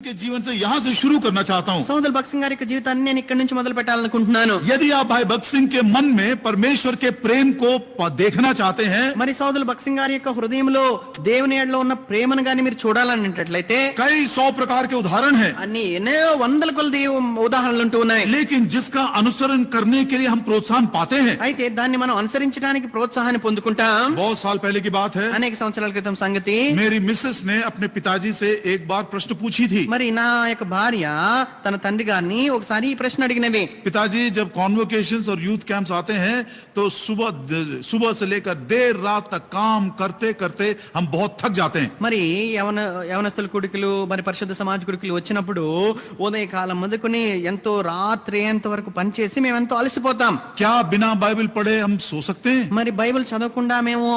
के जीवन से यहां से शुरू करना चाहता हूं। సోదరు భగత్ సింగ్ గారి యొక్క జీవితాన్ని నేను ఇక్కడి నుంచి మొదలు పెట్టాలనుకుంటున్నాను. यदि आप भाई भगत सिंह के मन में परमेश्वर के प्रेम को देखना चाहते हैं, మరి సోదరు భగత్ సింగ్ గారి యొక్క హృదయంలో దేవుని ఎడలో ఉన్న ప్రేమను గాని మీరు చూడాలనేటట్లయితే कई 100 प्रकार के उदाहरण हैं, అన్ని ఎన్నో వందల కొలది ఉదాహరణలు ఉంటూ ఉన్నాయి. लेकिन जिसका अनुसरण करने के लिए हम प्रोत्साहन पाते हैं। అయితే దాన్ని మనం అనుసరించడానికి ప్రోత్సాహాన్ని పొందుకుంటాం. बहुत साल पहले की बात है, అనేక సంవత్సరాల క్రితం సంగతి. मेरी मिसेस ने अपने पिताजी से एक बार प्रश्न पूछी थी। మరి నా యొక్క భార్య తన తండ్రి గారిని ఒకసారి ఈ ప్రశ్న అడిగినది. पिताजी, जब कॉन्वोकेशंस और यूथ कैंप्स आते हैं तो सुबह से लेकर देर रात तक काम करते करते हम बहुत थक जाते हैं। మరి యవనస్తుల కుడికలు మరి పరిశుద్ధ సమాజ కుడికలు వచ్చినప్పుడు ఉదయకాలం మొదలుకొని ఎంతో రాత్రి ఎంత వరకు పనిచేసి మేము ఎంతో అలసిపోతాం. क्या बिना बाइबल पढ़े हम सो सकते हैं? మరి బైబిల్ చదవకుండా మేము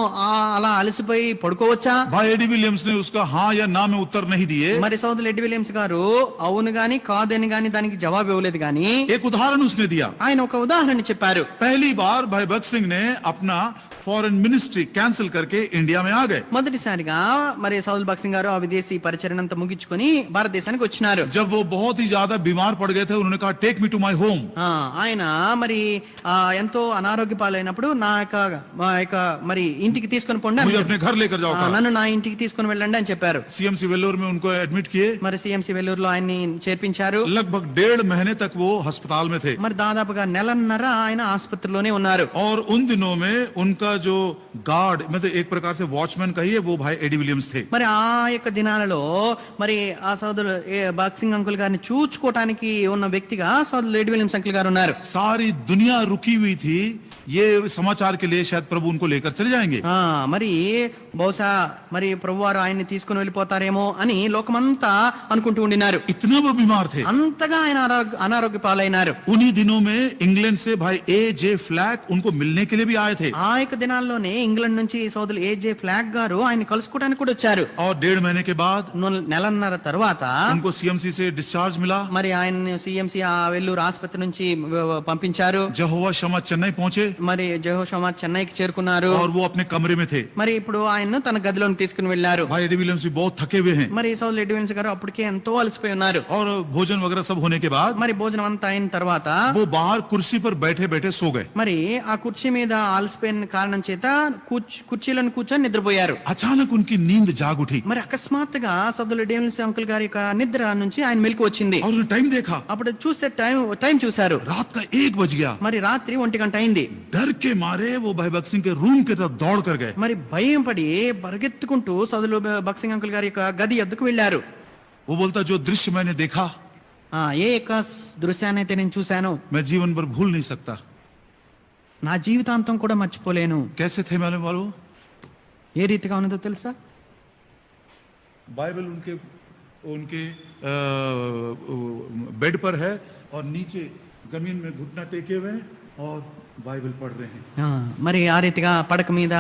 అలా అలసిపోయి పడుకోవచ్చా? भाई एडी विलियम्स ने उसका हाँ या ना में उत्तर नहीं दिए। మరి సోదరులు ఎడ్డి విలియమ్స్ గారు అవును గాని కాదని గాని దానికి జవాబు ఇవ్వలేదు గాని एक उदाहरण उसने दिया। ఆయన ఒక ఉదాహరణ చెప్పారు. पहली बार भाई भगत सिंह ने अपना फॉरेन मिनिस्ट्री कैंसिल करके इंडिया में आ गए। మొదటిసారిగా మరి సౌల్ భగత్ సింగ్ గారు ఆ విదేశీ పరిచర్యను అంతా ముగించుకొని భారతదేశానికి వచ్చినారు. जब वो बहुत ही ज्यादा बीमार पड़ गए थे, उन्होंने कहा take me to my home. ఆయన మరి ఎంతో అనారోగ్య పాలైనప్పుడు మా యొక్క మరి ఇంటికి తీసుకొని పోండి, मुझे अपने घर लेकर जाओ। నన్ను నా ఇంటికి తీసుకొని వెళ్ళండి అని చెప్పారు. सीएमसी वेल्लोर में उनको एडमिट किए। మరి సిఎంసి వెల్లూరులో ఆయన్ని చేర్పించారు. लगभग 1.5 महीने तक वो अस्पताल में थे। మరి దాదాపుగా నెలన్నర ఆయన ఆసుపత్రిలోనే ఉన్నారు. और उन दिनों में उनका जो गार्ड, मतलब एक प्रकार से वॉचमैन कहिए, वो भाई एडी विलियम्स थे। మరి ఆ యొక్క దినాలలో మరి ఆ సోదరుడు భగత్ సింగ్ అంకుల్ గారిని చూచుకోవటానికి ఉన్న వ్యక్తిగా సోదరుడు ఎడ్డి విలియమ్స్ అంకుల్ గారు ఉన్నారు. सारी दुनिया रुकी हुई थी, ये समाचार के लिए शायद प्रभु उनको लेकर चले जाएंगे। మరి బహుశా మరి ప్రభువారు ఆయన్ని తీసుకుని వెళ్ళిపోతారేమో అని లోకమంతా అనుకుంటూ ఉండినారు. इतना वो बीमार थे। అంతగా ఆయన అనారోగ్య పాలైనారు. उन्हीं दिनों में इंग्लैंड से भाई ए.जे. फ्लैक उनको मिलने के लिए भी आए थे। ఆ యొక్క దినాల్లోనే ఇంగ్లాండ్ నుంచి సోదరులు ఏ.జే. ఫ్లాగ్ గారు ఆయన కలుసుకోవడానికి కూడా వచ్చారు. और 1.5 महीने के बाद నెలన్నర తర్వాత उनको सीएमसी से डिस्चार्ज मिला। మరి ఆయన సిఎంసి ఆ వెల్లూరు ఆసుపత్రి నుంచి పంపించారు. यहोवा शमा चेन्नई पहुंचे మరి జెహోషామా చెన్నైకి చేరుకున్నారు. और वो अपने कमरे में थे। మరి ఇప్పుడు ఆయన్ను తన గదిలోకి తీసుకుని వెళ్లారు. भाई एडी विलियम्स भी बहुत थके हुए हैं। మరి సోదరులు ఎడ్డి విలియమ్స్ గారు అప్పటికే ఎంతో అలసిపోయి ఉన్నారు. और भोजन वगैरह सब होने के बाद మరి భోజనం అంతా అయిన తర్వాత वो बाहर कुर्सी पर बैठे बैठे सो गए। మరి ఆ కుర్చీ మీద అలసిపోయిన కారణం చేత కుర్చీలను కూర్చొని నిద్రపోయారు. अचानक उनकी नींद जाग उठी మరి అకస్మాత్తుగా సోదరులు ఎడ్డి విలియమ్స్ అంకుల్ గారి యొక్క నిద్ర నుంచి ఆయన మెలకు వచ్చింది. और उन्होंने टाइम देखा, అప్పుడు చూస్తే టైం చూశారు. रात का 1 बज गया। మరి రాత్రి 1 గంట అయింది. डर के मारे वो भाई भगत सिंह के रूम की तरफ दौड़ कर गए। మరి భయం పడి పరిగెత్తుకుంటూ సోదరులు భగత్ సింగ్ అంకుల్ గారి యొక్క గది ఎద్దుకు వెళ్లారు. वो बोलता, जो दृश्य मैंने देखा ఏ యొక్క దృశ్యాన్ని అయితే నేను చూశాను मैं जीवन भर भूल नहीं सकता। నా జీవితాంతం కూడా మర్చిపోలేను. कैसे थे मालूम वालों? ఏ రీతిగా ఉన్నదో తెలుసా? बाइबल उनके उनके बेड पर है और नीचे जमीन में घुटना टेके हुए हैं और बाइबल पढ़ रहे हैं। మరి ఆ రీతిగా పడక మీద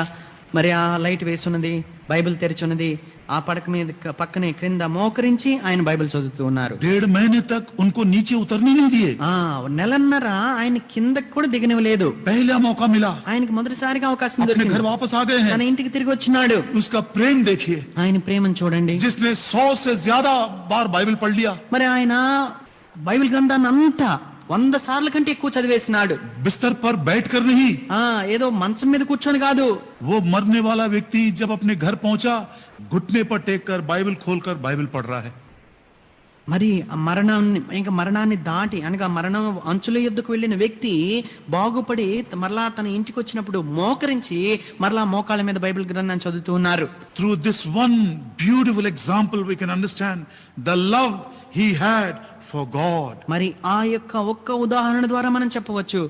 మరి ఆ లైట్ వేసున్నది, బైబిల్ తెరిచున్నది. ఆ పడక మీద పక్కనే క్రింద మోకరించి ఆయన బైబిల్ చదువుతూ ఉన్నారు. 1.5 महीने तक उनको नीचे उतरने नहीं दिए। నెలన్నర ఆయన కిందకి కూడా దిగనివ్వలేదు. पहला मौका मिला, ఆయనకి మొదటిసారిగా అవకాశం अपने దొరికింది. घर वापस आ गए हैं। తన ఇంటికి తిరిగి వచ్చినాడు. उसका प्रेम देखिए, ఆయన ప్రేమను చూడండి. जिसने 100 से ज्यादा बार बाइबल पढ़ लिया। మరి ఆయన బైబిల్ గ్రంథాన్ని అంతా 100 సార్ల కంటే ఎక్కువ చదివేసినాడు. बिस्तर पर बैठकर नहीं, ఏదో మంచం మీద కూర్చొని కాదు. वो मरने वाला व्यक्ति जब अपने घर पहुंचा, घुटने पर टेक कर बाइबल खोलकर बाइबल पढ़ रहा है। మరి మరణాన్ని దాటి అనగా మరణం అంచుల యుద్ధకు వెళ్ళిన వ్యక్తి బాగుపడి మరలా తన ఇంటికి వచ్చినప్పుడు మోకరించి మరలా మోకాళ్ళ మీద బైబిల్ గ్రంథాన్ని చదువుతూ ఉన్నారు. Through this one beautiful example we can understand the love he had for God. మరి ఆ యొక్క ఒక్క ఉదాహరణ ద్వారా మనం చెప్పవచ్చు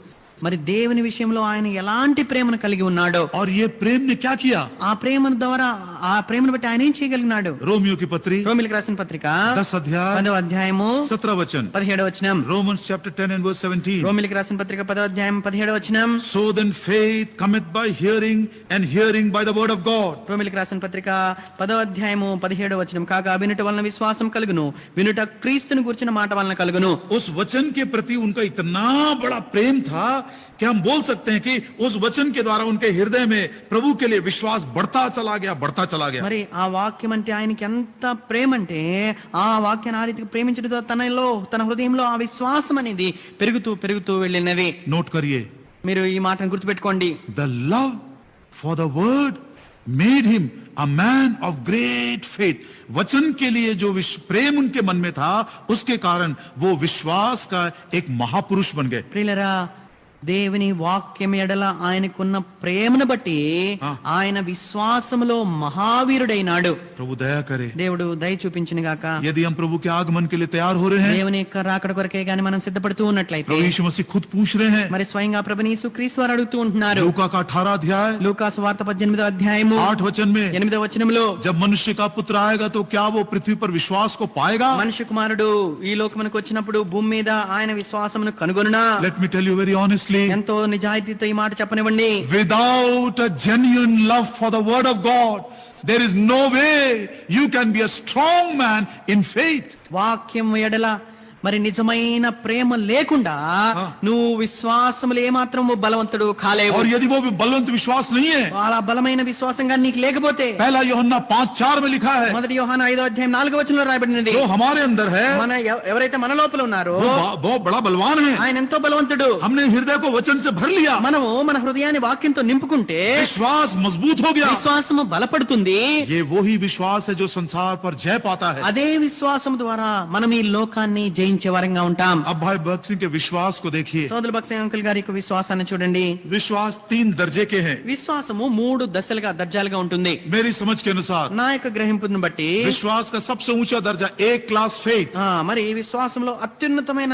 మరి దేవుని విషయంలో ఆయన ఎలాంటి ప్రేమను కలిగి ఉన్నాడో. और ये प्रेम ने क्या किया? ఆ ప్రేమ ద్వారా ఆ ప్రేమను బట్టి ఆయన ఏం చేయగలిగినాడు? रोमियो की पत्री రోమీయులకు రాసిన పత్రిక 10 अध्याय 10వ అధ్యాయము 17 वचन, 17వ వచనం. Romans chapter 10 and verse 17. రోమీయులకు రాసిన పత్రిక 10వ అధ్యాయం 17వ వచనం. So then faith cometh by hearing and hearing by the word of God. రోమీయులకు రాసిన పత్రిక 10వ అధ్యాయము 17వ వచనం. కాగా వినుట వలన విశ్వాసం కలుగును, వినుట క్రీస్తుని గురించిన మాట వలన కలుగును. उस वचन के प्रति उनका इतना बड़ा प्रेम था कि हम बोल सकते हैं कि उस वचन के द्वारा उनके हृदय में प्रभु के लिए विश्वास बढ़ता चला गया। మరి ఆ వాక్యం అంటే ఆయనకి ఎంత ప్రేమ అంటే ఆ వాక్యాన్ని ఆ రీతిగా ప్రేమించడంతో తన హృదయంలో ఆ విశ్వాసం అనేది పెరుగుతూ వెళ్ళినది. नोट करिए, మీరు ఈ మాటను గుర్తుపెట్టుకోండి. the love for the word made him a man of great faith. वचन के लिए जो प्रेम उनके मन में था, उसके कारण वो विश्वास का एक महापुरुष बन गए. ప్రియులరా, దేవుని వాక్యం ఎడల ఆయనకున్న ప్రేమను బట్టి ఆయన విశ్వాసములో మహావీరుడైనాడు. प्रभु दया करे. దేవుడు దయ చూపించును గాక. यदि हम प्रभु के आगमन के लिए तैयार हो रहे हैं, దేవుని యొక్క రాకడ కొరకే గాని మనం సిద్ధపడుతూ ఉన్నట్లయితే, प्रभु यीशु मसीह खुद पूछ रहे हैं. మరి స్వయంగా ప్రభుని యేసుక్రీస్తు వారు అడుగుతూ ఉంటున్నారు. लूका का 18 अध्याय లూకా సువార్త 18వ అధ్యాయము 8 वचन में, 8వ వచనములో, जब मनुष्य का पुत्र आएगा तो क्या वो पृथ्वी पर विश्वास को पाएगा? మనుష్య కుమారుడు ఈ లోకమునకు వచ్చినప్పుడు భూమి మీద ఆయన విశ్వాసమును కనుగొనునా? Let me tell you very honestly, ఎంతో నిజాయితీతో ఈ మాట చెప్పనివ్వండి. without a genuine love for the word of God, there is no way you can be a strong man in faith. వాక్యం ఎడల మరి నిజమైన ప్రేమ లేకుండా నువ్వు విశ్వాసములు ఏమాత్రం బలవంతుడు కాలేవు. और यदि वो बलवंत विश्वास नहीं है, అలా బలమైన విశ్వాసంగా నీకు లేకపోతే, पहला यूहन्ना 5:4 में लिखा है, మొదటి యోహాను 5వ అధ్యాయం 4వ వచనంలో రాయబడినది, जो हमारे अंदर है మన ఎవరైతే మన లోపల ఉన్నారో वो बहुत बड़ा बलवान है. ఆయన ఎంతో బలవంతుడు. हमने हृदय को वचन से भर लिया, మనము మన హృదయాన్ని వాక్యంతో నింపుకుంటే विश्वास मजबूत हो गया. విశ్వాసము బలపడుతుంది. ये वही विश्वास है जो संसार पर जय पाता है. అదే విశ్వాసం ద్వారా మనం ఈ లోకాన్ని జయించే వారంగా ఉంటాం. अब भाई भक्त सिंह के विश्वास को देखिए. సోదరు భక్తి అంకుల్ గారి యొక్క విశ్వాసాన్ని చూడండి. विश्वास 3 दर्जे के हैं. విశ్వాసము 3 దర్జాలుగా ఉంటుంది. मेरी समझ के अनुसार నా యొక్క గ్రహింపును బట్టి विश्वास का सबसे ऊंचा दर्जा A क्लास फेथ, మరి ఈ విశ్వాసంలో అత్యున్నతమైన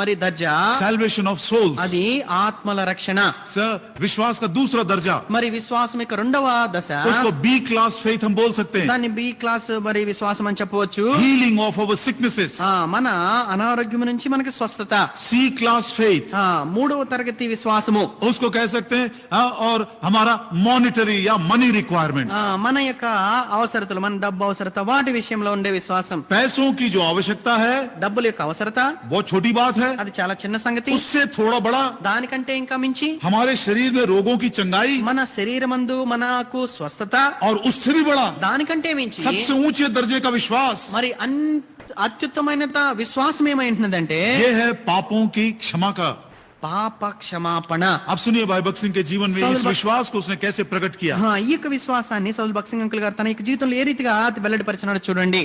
మరి దర్జా salvation of souls. అది ఆత్మల రక్షణ. सर, विश्वास का दूसरा दर्जा, మరి విశ్వాసం యొక్క రెండవ దశ, उसको B क्लास फेथ हम बोल सकते हैं, దాన్ని బి క్లాస్ మరి విశ్వాసం అని చెప్పవచ్చు. healing of our sicknesses. మన అనారోగ్యం నుంచి మనకి స్వస్థత. C क्लास फेथ, మూడవ తరగతి విశ్వాసము, उसको कह सकते हैं. और हमारा मॉनिटरी या मनी रिक्वायरमेंट्स, మన యొక్క అవసరతలు, మన డబ్బు అవసరత, వాటి విషయంలో ఉండే విశ్వాసం. पैसों की जो आवश्यकता है డబ్బుల యొక్క అవసరత बहुत छोटी बात है, అది చాలా చిన్న సంగతి. उससे थोड़ा बड़ा దానికంటే ఇంకా మించి हमारे शरीर में रोगों की चंगाई, మన శరీరమందు మనకు స్వస్థత, और उससे भी बड़ा దానికంటే మించి सबसे ऊंचे दर्जे का विश्वास, మరి అత్యుత్తమైన విశ్వాసం ఏమైంటుందంటే ये है पापों की क्षमा का. పాప క్షమాపణ. आप सुनिए भाई भक्त सिंह के जीवन में इस सौल विश्वास को उसने कैसे प्रकट किया. ఈ యొక్క విశ్వాసాన్ని సౌల్ భక్త్ సింగ్ అంకుల్ గారు తన యొక్క జీవితంలో ఏ రీతిగా వెల్లడిపరిచినాడో చూడండి.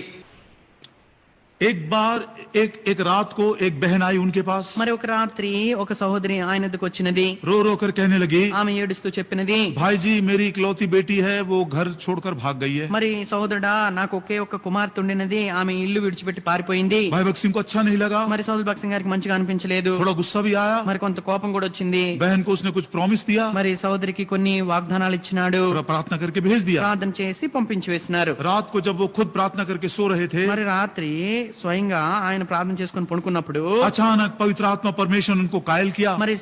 एक बार एक रात को एक बहन आई उनके पास, మరి ఒక రాత్రి ఒక సహోదరి ఆయన దగ్గరకు వచ్చినది. रो रो कर कहने लगी, ఆమె ఏడుస్తూ చెప్పినది, भाई जी मेरी इकलौती बेटी है, वो घर छोड़कर भाग गई है. మరి సహోదరుడా, నాకు ఒకే ఒక కుమార్తె ఉండినది, ఆమె ఇల్లు విడిచిపెట్టి పారిపోయింది. भाई भक्त सिंह को अच्छा नहीं लगा, మరి సౌల్ భక్త్ సింగ్ గారికి మంచిగా అనిపించలేదు. थोड़ा गुस्सा भी आया. మరి కొంత కోపం కూడా వచ్చింది. बहन को उसने कुछ प्रॉमिस दिया, మరి సహోదరికి కొన్ని వాగ్దానాలు ఇచ్చినాడు. थोड़ा प्रार्थना करके भेज दिया. ప్రార్థన చేసి పంపించి వేసినారు. रात को जब वो खुद प्रार्थना करके सो रहे थे, మరి రాత్రి స్వయంగా ఆయన ప్రార్థన చేసుకొని పడుకున్నప్పుడు अचानक पवित्र आत्मा परमेश्वर उनको कायल किया. మరి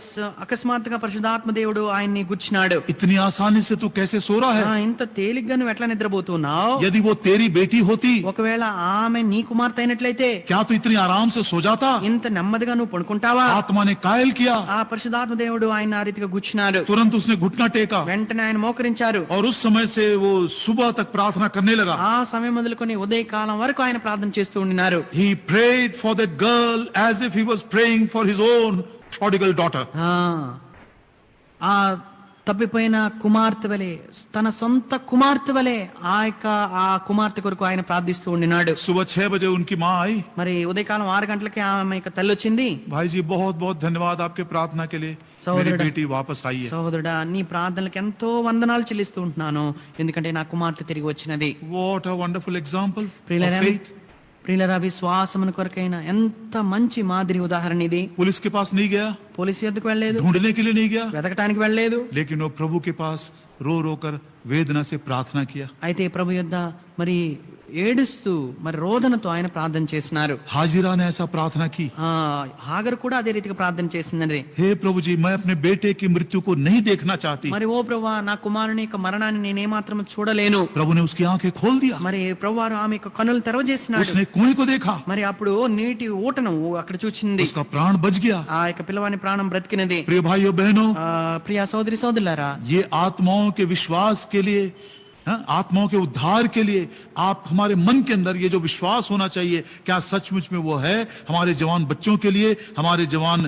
అకస్మాత్తుగా పరిశుద్ధాత్మ దేవుడు ఆయన్ని గుచ్చినాడు. इतनी आसानी से तू कैसे सो रहा है? ఇంత తేలిగ్గా నువ్వు ఎట్లా నిద్రపోతున్నావు? यदि वो तेरी बेटी होती, ఒకవేళ ఆమె నీ కుమార్తె అయినట్లయితే क्या तू इतनी आराम से सो जाता? ఇంత నెమ్మదిగా నువ్వు పడుకుంటావా? आत्मा ने कायल किया. ఆ పరిశుద్ధాత్మ దేవుడు ఆయన ఆ రీతిగా గుచ్చినాడు. तुरंत उसने घुटना टेका వెంటనే ఆయన మోకరించారు. और उस समय से वो सुबह तक प्रार्थना करने लगा. ఆ సమయం మొదలుకొని ఉదయకాలం వరకు ఆయన ప్రార్థన చేస్తూ ఉన్నారు. He prayed for that girl as if he was praying for his own prodigal daughter. ఆ తప్పిపోయిన కుమార్తె వలె, తన సొంత కుమార్తె వలె ఆ కుమార్తె కొరకు ఆయన ప్రార్థిస్తూ ఉండినాడు. सुबह 6 बजे उनकी माँ आई. మరి ఉదయకాలం 6 గంటలకి ఆమె యొక్క తల్లి వచ్చింది. भाई जी बहुत बहुत धन्यवाद आपके प्रार्थना के लिए, मेरी बेटी वापस आई है. సహోదరుడా, నీ ప్రార్థనలకు ఎంతో వందనాలు చెల్లిస్తూ ఉంటున్నాను, ఎందుకంటే నా కుమార్తె తిరిగి వచ్చినది. What a wonderful example of ప్రియులారా, faith. ప్రియులారా, విశ్వాసమును కొరకైన ఎంత మంచి మాదిరి ఉదాహరణ ఇది. पुलिस के पास नहीं गया, పోలీసు ఎద్దుకు వెళ్ళలేదు, ढूंढने के लिए नहीं गया, వెతకటానికి వెళ్ళలేదు. लेकिन वो प्रभु के पास रो रो कर वेदना से प्रार्थना किया. అయితే ప్రభు యొద్ద మరి ఏడుస్తూ మరి రోదనతో ఆయన ప్రార్థన చేసినారు. हाजिरा ने ऐसा प्रार्थना की, హాగరు కూడా అదే రీతిగా ప్రార్థన చేసింది. हे प्रभु जी, मैं अपने बेटे की मृत्यु को नहीं देखना चाहती. మరి ఓ ప్రభువా, నా కుమారుని యొక్క మరణాన్ని నేనేమాత్రం చూడలేను. प्रभु ने उसकी आंखें खोल दिया, మరి ప్రభువారు ఆమె యొక్క కన్నులు తెరవజేసినాడు. उसने कुएं को देखा, మరి అప్పుడు నీటి ఊటను అక్కడ చూచింది. उसका प्राण बच गया. ఆ యొక్క పిల్లవాని ప్రాణం బ్రతికినది. प्रिय भाइयों बहनों, ప్రియ సోదరి సోదరులారా, ये आत्माओं के विश्वास के लिए, आत्माओं के उद्धार के लिए आप हमारे मन के अंदर ये जो विश्वास होना चाहिए, क्या सचमुच में वो है हमारे जवान बच्चों के लिए, हमारे जवान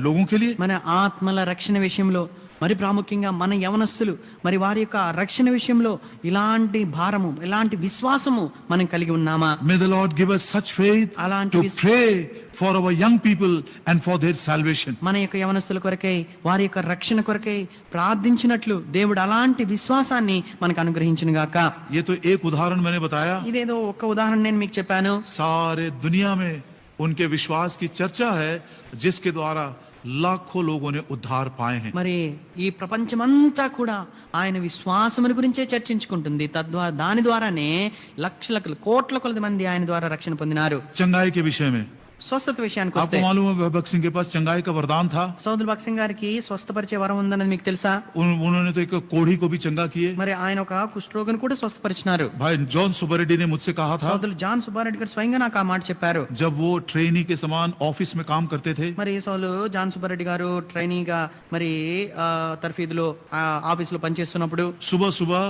लोगों के लिए? మన ఆత్మల రక్షణ విషయంలో, మరి ప్రాముఖ్యంగా మన యవనస్తులు మరి వారి యొక్క రక్షణ విషయంలో ఇలాంటి భారము, ఇలాంటి విశ్వాసము మనం కలిగి ఉన్నామా? May the Lord give us such faith అలాంటి to pray for our young people and for their salvation. మన యొక్క యవనస్తుల కొరకై, వారి యొక్క రక్షణ కొరకై ప్రార్థించినట్లు దేవుడు అలాంటి విశ్వాసాన్ని మనకు అనుగ్రహించును గాక. ये तो एक उदाहरण मैंने बताया, ఇదేదో ఒక ఉదాహరణ నేను మీకు చెప్పాను. सारे दुनिया में उनके विश्वास की चर्चा है, जिसके द्वारा लाखों लोगों ने उद्धार पाए हैं. మరి ఈ ప్రపంచమంతా కూడా ఆయన విశ్వాసముని గురించే చర్చించుకుంటుంది. దాని ద్వారానే లక్షల కోట్ల కొలది మంది ఆయన ద్వారా రక్షణ పొందినారు. चंगाई के विषय में స్వస్థత విషయానికి आपको వస్తే, मालूम है भगत सिंह के पास चंगाई का वरदान था. సౌదుల్ భగత్ సింగ్ గారికి స్వస్థపరిచే వరం ఉందన్నది మీకు తెలుసా? उन्होंने तो एक कोढ़ी को भी चंगा किए. మరి ఆయన ఒక కుష్ఠరోగిని కూడా స్వస్థపరిచినారు. भाई जॉन सुबरेड्डी ने मुझसे कहा था, సౌదులు జాన్ సుబ్బారెడ్డి గారు స్వయంగా నాకు ఆ మాట చెప్పారు. जब वो ट्रेनी के समान ऑफिस में काम करते थे, మరి సౌలు జాన్ సుబ్బారెడ్డి గారు ట్రైనీగా మరి తర్ఫీదులో ఆఫీస్ లో పనిచేస్తున్నప్పుడు सुबह सुबह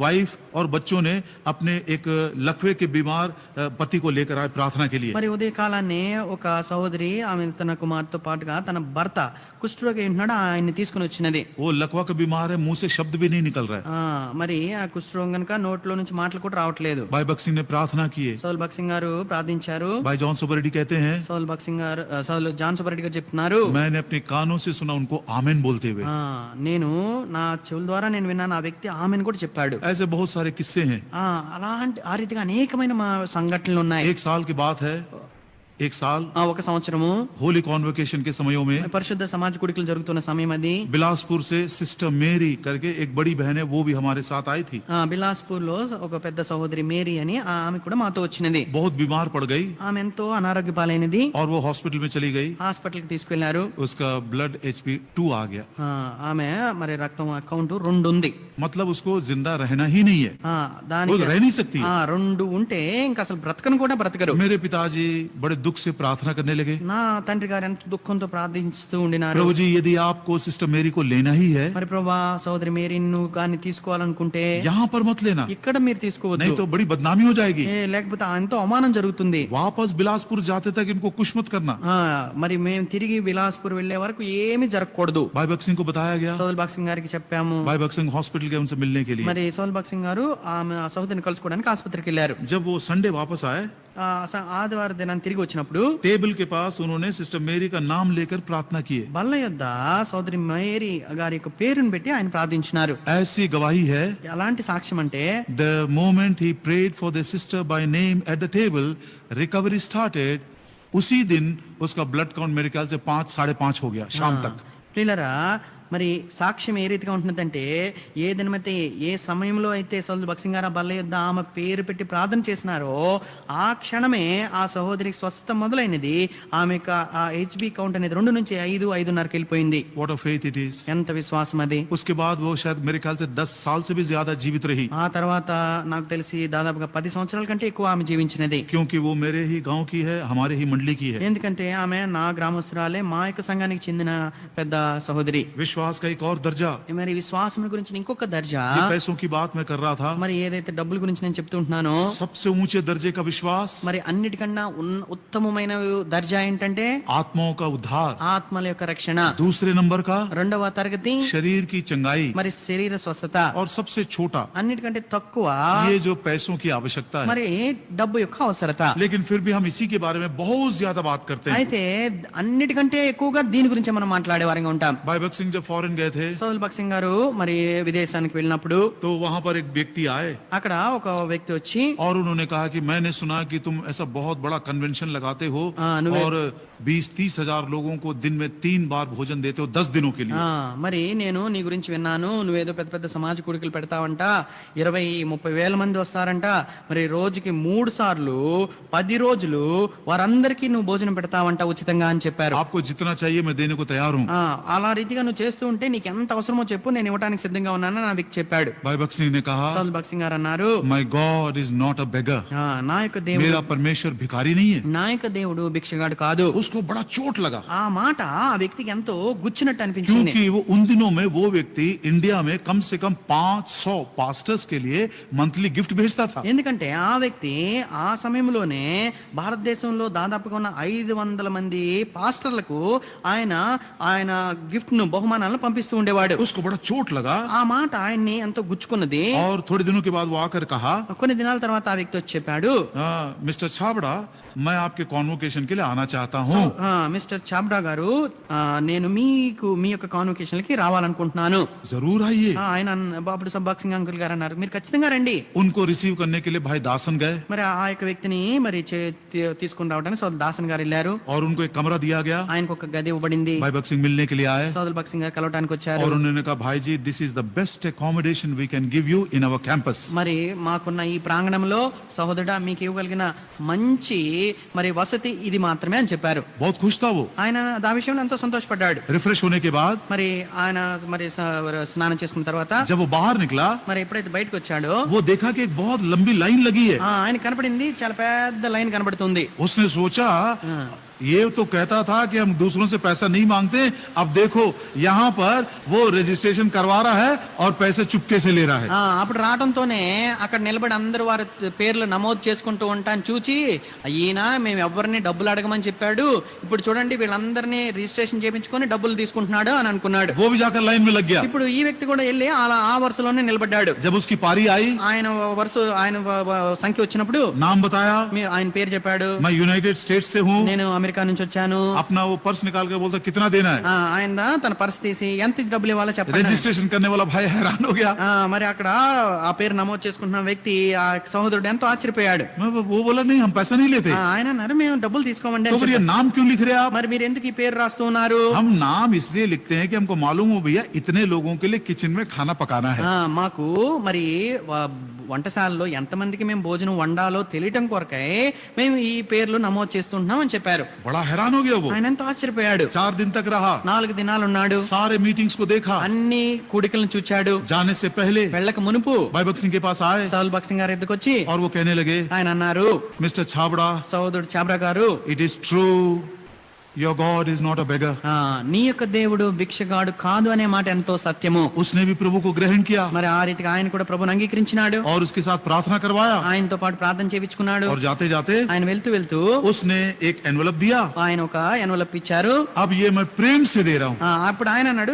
वाइफ और बच्चों ने अपने एक लकवे के बीमार पति को लेकर आए प्रार्थना के लिए. మరి ఉదయ కాలాన్ని ఒక సహోదరి ఆమె తన కుమార్తెతో పాటుగా తన భర్త కుష్ఠరోగి ఉన్నాడు, ఆయన్ని తీసుకుని వచ్చినది. वो लकवा का बीमार है, मुंह से शब्द भी नहीं निकल रहा है. మరి ఆ కుష్ఠరోగం కనుక నోట్లో నుంచి మాటలు కూడా రావట్లేదు. भाई भगत सिंह ने प्रार्थना की है. సౌల్ భగత్ సింగ్ గారు ప్రార్థించారు. भाई जॉन सुबरेड्डी कहते हैं, సౌల్ భగత్ సింగ్ గారు సౌల్ జాన్ సుబ్బారెడ్డి గారు చెప్తున్నారు, मैंने अपने कानों से सुना उनको आमेन बोलते हुए. నేను నా చెవుల ద్వారా నేను విన్నాను, ఆ వ్యక్తి ఆమెను కూడా చెప్పాడు. ऐसे बहुत सारे किस्से हैं. అలాంటి ఆ రీతిగా అనేకమైన సంఘటనలు ఉన్నాయి. एक साल की बात है, एक साल ఒక సంవత్సరము होली कॉन्वोकेशन के समयों में పరిశుద్ధ సమాజ కుడికలు జరుగుతున్న సమయం అది. बिलासपुर से सिस्टर मेरी करके एक बड़ी बहन है, वो भी हमारे साथ आई थी. బిలాస్పూర్ లో ఒక పెద్ద సహోదరి మేరీ అని ఆమె కూడా మాతో వచ్చినది. बहुत बीमार पड़ गई ఆమె ఎంతో అనారోగ్య పాలైనది. और वो हॉस्पिटल में चली गई. హాస్పిటల్ కి తీసుకెళ్లారు. उसका ब्लड HP 2 आ गया. ఆమె మరి రక్తం అకౌంట్ 2 ఉంది. मतलब उसको जिंदा रहना ही नहीं है, वो रह नहीं सकती. 2 ఉంటే ఇంకా అసలు బ్రతకను కూడా బ్రతకరు. मेरे पिताजी बड़े दुख से प्रार्थना करने लगे, నా తండ్రి గారు ఎంత దుఃఖంతో ప్రార్థిస్తూ ఉండినారు. प्रभु जी यदि आपको सिस्टर मेरी को लेना ही है, మరి ప్రభువా, సహోదరి మేరీని నువ్వు కానీ తీసుకోవాలనుకుంటే यहाँ पर मत लेना, ఇక్కడ మీరు తీసుకోవద్దు, नहीं तो बड़ी बदनामी हो जाएगी. లేకపోతే ఎంతో అవమానం జరుగుతుంది. वापस बिलासपुर जाते तक इनको कुछ मत करना. మరి మేము తిరిగి బిలాస్పూర్ వెళ్లే వరకు ఏమీ జరగకూడదు. भाई भगत सिंह को बताया गया. సౌల్ భగత్ సింగ్ గారికి చెప్పాము. भाई भगत सिंह हॉस्पिटल गए उनसे मिलने के लिए. మరి సౌల్ భగత్ సింగ్ గారు ఆమె ఆ సహోదరిని కలుసుకోవడానికి ఆసుపత్రికి వెళ్ళారు. जब वो संडे वापस आए, ఆదివారం దినాన్ని తిరిగి వచ్చినప్పుడు टेबल के पास उन्होंने सिस्टर मेरी का नाम लेकर प्रार्थना की. బల్ల యొద్ద సోదరి మేరీ గారి యొక్క పేరును పెట్టి ఆయన ప్రార్థించినారు. ऐसी गवाही है, అలాంటి సాక్ష్యం అంటే the moment he prayed for the sister by name at the table, recovery started. उसी दिन उसका ब्लड काउंट मेरे ख्याल से 5-5.5 हो गया शाम तक. ప్రియులారా, మరి సాక్ష్యం ఏ రీతిగా ఉంటుందంటే, ఏ దినమైతే ఏ సమయంలో అయితే సౌల్ భగత్ సింగ్ గారు బల్ల యొద్ద ఆమె పేరు పెట్టి ప్రార్థన చేసినారో ఆ క్షణమే ఆ సహోదరికి స్వస్థత మొదలైనది. ఆమె ఆ HB కౌంట్ అనేది 2 నుంచి 5-5.5కి వెళ్ళిపోయింది. What a faith it is. ఎంత విశ్వాసం అది. उसके बाद वो शायद मेरे ख्याल से 10 साल से भी ज्यादा जीवित रही, ఆ తర్వాత నాకు తెలిసి దాదాపుగా 10 సంవత్సరాల కంటే ఎక్కువ ఆమె జీవించినది. क्योंकि वो मेरे ही गांव की है, हमारे ही मंडली की है. ఎందుకంటే ఆమె నా గ్రామస్తురాలే, మా యొక్క సంఘానికి చెందిన పెద్ద సహోదరి. विश्वास का एक और दर्जा, మరి విశ్వాసం గురించి ఇంకొక దర్జా, ये पैसों की बात मैं कर रहा था, మరి ఏదైతే డబ్బుల గురించి నేను చెప్తూ ఉంటున్నానో सबसे ऊंचे दर्जे का विश्वास, మరి అన్నిటికన్నా ఉత్తమమైన దర్జా ఏంటంటే आत्माओं का उद्धार. ఆత్మల యొక్క రక్షణ. दूसरे नंबर का 2వ తరగతి शरीर की चंगाई. మరి శరీర స్వస్థత. और सबसे छोटा అన్నిటికంటే తక్కువ ये जो पैसों की आवश्यकता है. మరి డబ్బు యొక్క అవసరత. लेकिन फिर भी हम इसी के बारे में बहुत ज्यादा बात करते हैं. అయితే అన్నిటికంటే ఎక్కువగా దీని గురించి మనం మాట్లాడే వారంగా ఉంటాం. भाई भगत सिंह जब फॉरेन गए थे సౌల్ భక్సింగ్ గారు మరి విదేశానికి వెళ్ళినప్పుడు तो वहां पर एक व्यक्ति आए అక్కడ ఒక వ్యక్తి వచ్చి और उन्होंने कहा कि मैंने सुना कि तुम ऐसा बहुत बड़ा कन्वेंशन लगाते हो और 20-30 हजार लोगों को दिन में 3 बार भोजन देते हो 10 दिनों के लिए। మరి నేను నీ గురించి విన్నాను, నువ్వేదో పెద్ద పెద్ద సమాజ కూడికలు పెడతావంట, 20-30 వేల మంది వస్తారంట, మరి రోజుకి 3 సార్లు 10 రోజులు వారందరికీ నువ్వు భోజనం పెడతావంట ఉచితంగా అని చెప్పారు. आपको जितना चाहिए मैं देने को तैयार हूँ। అలా రీతిగా నువ్వు చేస్తూ ఉంటే నీకు ఎంత అవసరమో చెప్పు, నేను ఇవ్వడానికి సిద్ధంగా ఉన్నానని నా వ్యక్తి చెప్పాడు. भाई भक्त सिंह ने कहा సౌల్ భక్సింగ్ గారు అన్నారు, my God is not a beggar, నా యొక్క దేవుడు, मेरा परमेश्वर भिखारी नहीं है। నా యొక్క దేవుడు భిక్షగాడు కాదు. उसको बड़ा चोट लगा ఆ మాట ఆ వ్యక్తికి ఎంతో గుచ్చినట్టు అనిపించింది. क्योंकि वो उन दिनों में वो व्यक्ति इंडिया में कम से कम 500 पास्टर्स के लिए मंथली गिफ्ट भेजता था। ఎందుకంటే ఆ వ్యక్తి ఆ సమయంలోనే భారతదేశంలో దాదాపుగా ఉన్న 500 మంది పాస్టర్లకు ఆయన ఆయన గిఫ్ట్ ను బహుమానాలను పంపిస్తూ ఉండేవాడు. उसको बड़ा चोट लगा ఆ మాట ఆయన్ని ఎంతో గుచ్చుకున్నది. और थोड़े दिनों के बाद वो आकर कहा, కొన్ని దినాల తర్వాత ఆ వ్యక్తి వచ్చి చెప్పాడు, मिस्टर छाबड़ा मैं आपके कॉन्वोकेशन के लिए आना चाहता हूँ। మిస్టర్ చాబ్డా గారు, నేను మీకు మీ యొక్క కాన్వకేషన్ కి రావాలనుకుంటున్నాను. जरूर आइए। ఆయన అప్పుడు సబ్బాక్ సింగ్ అంకుల్ గారు అన్నారు, మీరు ఖచ్చితంగా రండి. उनको रिसीव करने के लिए भाई दासन गए మరి ఆ యొక్క వ్యక్తిని మరి తీసుకుని రావడానికి సోదరు దాసన్ గారు వెళ్ళారు. और उनको एक कमरा दिया गया। ఆయనకు ఒక గది ఇవ్వబడింది. भाई भक्त सिंह मिलने के लिए आए సోదరు భక్సింగ్ గారు కలవటానికి వచ్చారు. और उन्होंने कहा, भाई जी this is the best accommodation we can give you in our campus. మరి మాకున్న ఈ ప్రాంగణంలో సహోదరుడా మీకు ఇవ్వగలిగిన మంచి మరి వసతి ఇది మాత్రమే అని చెప్పారు. बहुत खुश था वो। ఆయన ఆ విషయంలో ఎంతో సంతోషపడ్డాడు. रिफ्रेश होने के बाद మరి ఆయన మరి స్నానం చేసుకున్న తర్వాత जब वो बाहर निकला మరి ఎప్పుడైతే బయటకు వచ్చాడో वो देखा कि एक बहुत लंबी लाइन लगी है। ఆయన కనపడింది, చాలా పెద్ద లైన్ కనబడుతుంది. उसने सोचा ये तो कहता था कि हम दूसरों से पैसा नहीं मांगते, अब देखो यहाँ पर वो रजिस्ट्रेशन करवा रहा है और पैसे चुपके से ले रहा है। అప్పుడు రావడంతోనే అక్కడ నిలబడి అందరూ వారి పేర్లు నమోదు చేసుకుంటూ ఉంటాను చూచి, ఈయన మేము ఎవరిని డబ్బులు అడగమని చెప్పాడు, ఇప్పుడు చూడండి వీళ్ళందరినీ రిజిస్ట్రేషన్ చేయించుకొని డబ్బులు తీసుకుంటున్నాడు అని అనుకున్నాడు. वो भी जाकर लाइन में लग गया। ఇప్పుడు ఈ వ్యక్తి కూడా వెళ్ళి అలా ఆ వరుసలోనే నిలబడ్డాడు. जब उसकी पारी आई ఆయన సంఖ్య వచ్చినప్పుడు नाम बताया, ఆయన పేరు చెప్పాడు. मैं यूनाइटेड स्टेट्स से हूँ। నేను అమెరికా నుంచి వచ్చాను. अपना वो पर्स निकाल के बोलता कितना देना है। ఆయన తన పర్స్ తీసి ఎంత డబ్బులు ఇవ్వాలో చెప్పండి. रजिस्ट्रेशन करने वाला भाई हैरान हो गया। మరి అక్కడ ఆ పేరు నమోదు చేసుకుంటున్న వ్యక్తి ఆ సహోదరుడు ఎంతో ఆశ్చర్యపోయాడు. वो बोला नहीं हम पैसा नहीं लेते। ఆయన అన్నారు మేము డబ్బులు తీసుకోమండి. तो फिर ये नाम क्यों लिख रहे हैं आप? మరి మీరు ఎందుకు ఈ పేరు రాస్తూ ఉన్నారు? हम नाम इसलिए लिखते हैं कि हमको मालूम हो भैया इतने लोगों के लिए किचन में खाना पकाना है। మాకు మరి వంటశాలలో ఎంతమందికి మేము భోజనం వండాలో తెలియటం కొరకై మేము ఈ పేర్లు నమోదు చేస్తుంటున్నాం అని చెప్పారు. बड़ा हैरान हो गया वो। ఆయన ఎంతో ఆశ్చర్యపోయాడు. 4 दिन तक रहा, 4 దినాలు ఉన్నాడు. सारे मीटिंग्स को देखा। అన్ని కూడికలను చూచాడు. जाने से पहले వెళ్ళక మునుపు भाई भक्त सिंह के पास आए సౌల్ భక్సింగ్ గారి ఎద్దుకు వచ్చి और वो कहने लगे, ఆయన అన్నారు, मिस्टर छाबड़ा సహోదరుడు చాబ్రా గారు, it is true your God is not a beggar। నీ యొక్క దేవుడు భిక్షగాడు కాదు అనే మాట ఎంతో సత్యము. उसने भी प्रभु को ग्रहण किया మరి ఆ రీతిగా ఆయన కూడా ప్రభుని అంగీకరించినాడు. और उसके साथ प्रार्थना करवाया ఆయనతో పాటు ప్రార్థన చేయించుకున్నాడు. और जाते जाते ఆయన వెళ్తూ వెళ్తూ उसने एक एनवलप दिया। ఆయన ఒక ఎన్వలప్ ఇచ్చారు. अब ये मैं प्रेम से दे रहा हूँ, అప్పుడు ఆయన అన్నాడు,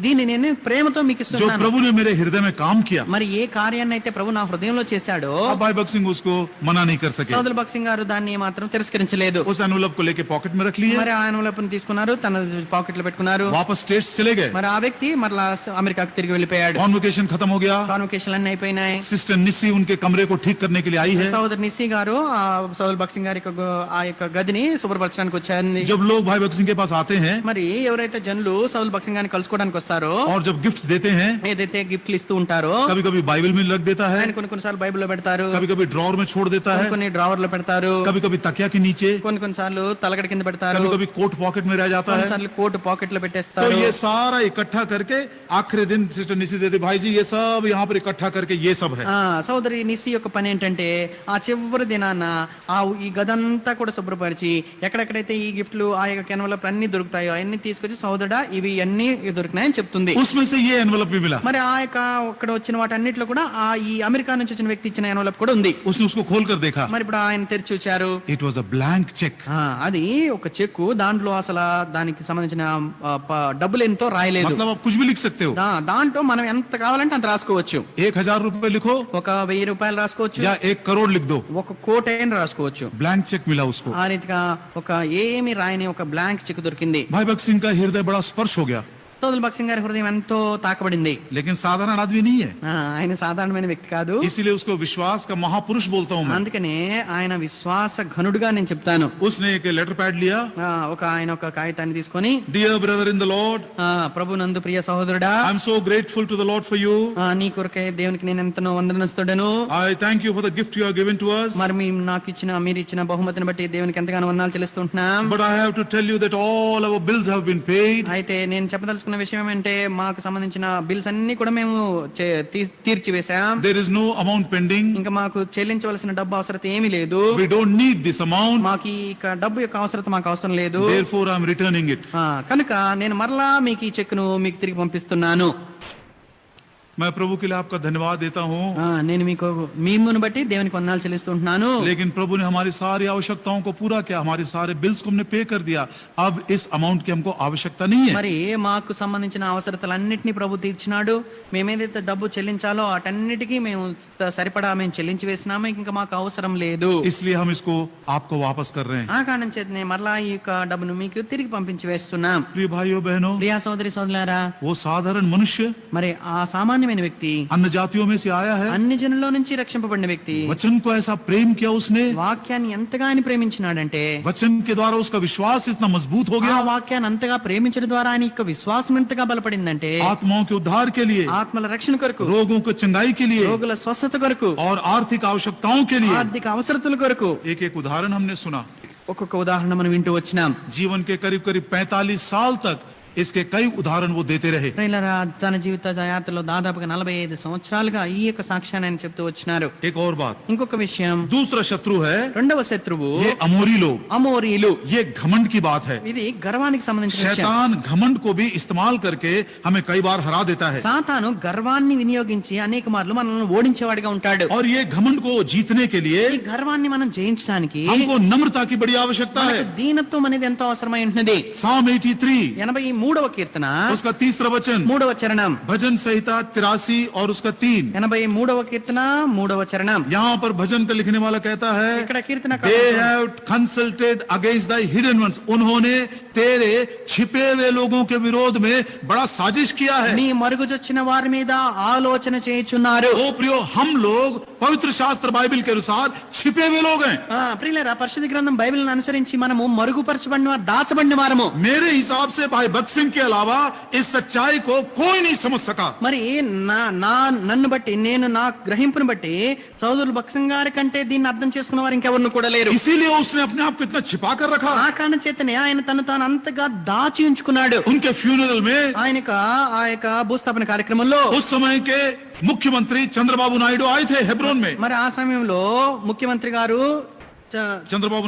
దీన్ని నేను ప్రేమతో మీకు जो ఇస్తున్నాను. प्रभु ने मेरे हृदय में काम किया। మరి ఏ కార్యాన్ని అయితే ప్రభు నా హృదయంలో చేశాడో अब भाई भक्त सिंह उसको मना नहीं कर सके। సోదరు భక్సింగ్ గారు దాన్ని మాత్రం తిరస్కరించలేదు. उस एनवलप को लेके पॉकेट में रख लिए, మరి ఆ ఎన్వలప్ తీసుకున్నారు, తన పాకెట్ లో పెట్టుకున్నారు. वापस स्टेट्स चले गए। మరి ఆ వ్యక్తి మరలా అమెరికాకు తిరిగి వెళ్ళిపోయాడు. कॉन्वोकेशन खत्म हो गया। కాన్వకేషన్ అన్ని అయిపోయినాయి. सिस्टर निस्सी उनके कमरे को ठीक करने के लिए आई है। సోదరు నిస్సి గారు సోదరు భక్సింగ్ గారి ఆ యొక్క గదిని శుభ్రపరచడానికి వచ్చారు. जब लोग भाई भक्त सिंह के पास आते हैं మరి ఎవరైతే జనులు సౌల్ భక్సింగ్ గారిని కలుసుకోవడానికి వస్తారో और जब गिफ्ट्स देते हैं, ఏదైతే గిఫ్ట్లు ఇస్తూ ఉంటారో कभी कभी बाइबल में रख देता है, ఆయన కొన్నిసార్లు బైబిల్లో పెడతారు, कभी कभी ड्रॉर में छोड़ देता है, కొన్ని డ్రావర్ లో పెడతారు, कभी कभी तकिया के नीचे, కొన్నిసార్లు తలగడ కింద పెడతారు, कभी कभी कोट पॉकेट में रह जाता है। కొన్నిసార్లు కోట్ పాకెట్ లో तो పెట్టేస్తారు. ये सारा इकट्ठा करके आखिरी दिन सिस्टर निस्सी देते, भाई जी ये सब यहाँ पर इकट्ठा करके ये सब है। సోదరి నిస్సి యొక్క పని ఏంటంటే ఆ చివరి దినాన ఈ గదంతా కూడా శుభ్రపరిచి ఎక్కడెక్కడైతే ఈ గిఫ్ట్లు ఆ యొక్క ఎన్వలప్ అన్ని దొరుకుతాయో అన్ని తీసుకొచ్చి సోదరుడా ఇవి అన్ని దొరికినాయని చెప్తుంది. उसमें से ये एनवलप भी मिला। మరి ఆ యొక్క అక్కడ వచ్చిన వాటన్నిటిలో కూడా ఈ అమెరికా నుంచి వచ్చిన వ్యక్తి ఇచ్చిన ఎన్వలప్ కూడా ఉంది. उसने उसको खोल कर देखा, మరి ఇప్పుడు ఆయన తెరిచి చూచారు. It was a blank cheque. అది ఒక చెక్కు, దాంట్లో అసలు దానికి సంబంధించిన డబ్బులు ఎంతో రాయలేదు. मतलब आप कुछ भी लिख सकते हो। దాంట్లో మనం ఎంత కావాలంటే అంత రాసుకోవచ్చు. 1000 रुपए लिखो, ఒక 1000 రూపాయలు రాసుకోవచ్చు, या 1 करोड़ लिख दो, ఒక కోటి అయినా రాసుకోవచ్చు. ब्लैंक चेक मिला उसको। ఆ రీతిగా ఒక ఏమి రాయని ఒక బ్లాంక్ చెక్ దొరికింది. भाई भक्त सिंह का हृदय बड़ा स्पर्श हो गया। సోదరులు భక్సింగ్ గారి హృదయం ఎంతో తాకబడింది. लेकिन साधारण आदमी नहीं है, ఆయన సాధారణమైన వ్యక్తి కాదు. इसीलिए उसको विश्वास का महापुरुष बोलता हूं मैं. అందుకనే ఆయన విశ్వాస ఘనుడుగా నేను చెప్తాను. उसने एक लेटर पैड लिया. ఆయన ఒక కాగితాన్ని తీసుకొని, Dear brother in the Lord, ప్రభు నందు ప్రియ సహోదరుడా, I am so grateful to the Lord for you. నీ కొరకే దేవునికి నేను ఎంతనో వందనస్తుడను. I thank you for the gift you have given to us. మరి మీరు ఇచ్చిన బహుమతిని బట్టి దేవునికి ఎంతగానో వందనాలు చెల్లిస్తుంటున్నాం. But I have to tell you that all our bills have been paid. అయితే నేను చెప్పదలుచుకున్న విషయం ఏమంటే, మాకు సంబంధించిన బిల్స్ అన్ని కూడా మేము తీర్చివేశాం. There is no amount pending. ఇంకా మాకు చెల్లించవలసిన డబ్బు అవసరత ఏమీ లేదు. We don't need this amount. మాకు ఈ డబ్బు యొక్క అవసరత మాకు అవసరం లేదు. Therefore I am returning it. కనుక నేను మరలా మీకు ఈ చెక్కును మీకు తిరిగి పంపిస్తున్నాను. मैं प्रभु के लिए आपका धन्यवाद देता हूँ. నేను మీకు మిమ్మును బట్టి దేవునికి వందనాలు చెల్లిస్తుంటున్నాను. लेकिन प्रभु ने हमारी सारी आवश्यकताओं को पूरा किया. हमारे सारे बिल्स को हमने पे कर दिया. अब इस अमाउंट की हमको आवश्यकता नहीं है. మరి మాకు సంబంధించిన అవసరతలన్నిటిని ప్రభు తీర్చినాడు. మేమేదైతే డబ్బు చెల్లించాలో అటన్నిటికీ మేము సరిపడా మేము చెల్లించి వేసినాము. ఇంకా మాకు అవసరం లేదు. इसलिए हम इसको आपको वापस कर रहे हैं. ఆ కారణం చేతనే మరలా ఈ యొక్క డబ్బును మీకు తిరిగి పంపించి వేస్తున్నాం. प्रिय भाइयों बहनों, ప్రియా సోదరి సోదరులారా, वो साधारण मनुष्य మరి ఆ సామాన్యమైన వ్యక్తి अन्य जातियों में से आया है. అన్ని జనుల్లో నుంచి రక్షింపబడిన వ్యక్తి वचन को ऐसा प्रेम किया उसने. వాక్యాన్ని ఎంతగా ఆయన ప్రేమించినాడంటే, वचन के द्वारा उसका विश्वास इतना मजबूत हो ఆ गया. వాక్యాన్ని అంతగా ప్రేమించడం ద్వారా ఆయన యొక్క విశ్వాసం ఎంతగా బలపడిందంటే, आत्माओं के उद्धार के लिए, ఆత్మల రక్షణ కొరకు, रोगों को चंगाई के लिए రోగుల స్వస్థత కొరకు, और आर्थिक आवश्यकताओं के लिए. ఆర్థిక అవసరతల కొరకు एक एक उदाहरण हमने सुना. ఒక్కొక్క ఉదాహరణ మనం వింటూ వచ్చినాం. जीवन के करीब करीब 45 साल तक इसके कई उदाहरण वो देते रहे. ప్రియులారా, తన జీవిత యాత్రలో దాదాపుగా 45 సంవత్సరాలుగా ఈ యొక్క సాక్ష్యాన్ని ఆయన చెప్తూ వచ్చినారు. एक और बात, ఇంకొక విషయం, दूसरा शत्रु है రెండవ శత్రువు ये अमोरी लोग. అమోరీలు. ये घमंड की बात है. ఇది గర్వానికి సంబంధించిన విషయం. शैतान घमंड को भी इस्तेमाल करके हमें कई बार हरा देता है. సాతాను గర్వాన్ని వినియోగించి అనేక మార్లు మనల్ని ఓడించేవాడిగా ఉంటాడు. और ये घमंड को जीतने के लिए ఈ గర్వాన్ని మనం జయించడానికి हमको नम्रता की बड़ी आवश्यकता है. మనకు దీనత్వం అనేది ఎంతో అవసరమై ఉంటున్నది. Psalm 83 83వ కీర్తన उसका 3ा वचन, 3వ చరణం, भजन संहिता 83 और उसका 3. 83వ కీర్తన 3వ చరణం. यहाँ पर भजन का लिखने वाला कहता है, ఇక్కడ కీర్తన They have consulted against thy hidden ones. उन्होंने तेरे छिपे हुए लोगों के विरोध में बड़ा साजिश किया है. నీ మరుగుజొచ్చిన వారి మీద ఆలోచన చేయుచున్నారు. ओ प्रियो, हम लोग पवित्र शास्त्र बाइबल के अनुसार छिपे हुए लोग हैं. ప్రియులారా, పరిశుద్ధ గ్రంథం బైబిల్ని అనుసరించి మనము మరుగుపరచబడిన వారు, దాచబడిన వారము. मेरे हिसाब से भाई भगत सिंह के अलावा इस सच्चाई को कोई नहीं समझ सका. మరి నన్ను బట్టి, నేను నా గ్రహింపుని బట్టి సోదరులు భక్సింగ్ గారి కంటే దీన్ని అర్థం చేసుకున్న వారు ఇంకెవరిని కూడా లేరు. इसीलिए उसने अपने आप को इतना छिपा कर रखा. ఆ కారణం చేతనే ఆయన తను తాను అంతగా దాచి ఉంచుకున్నాడు. उनके फ्यूनरल में ఆ యొక్క భూస్థాపన కార్యక్రమంలో उस समय के मुख्यमंत्री चंद्रबाबू नायडू आए थे हेब्रोन में. మరి ఆ సమయంలో ముఖ్యమంత్రి గారు चंद्रबाबू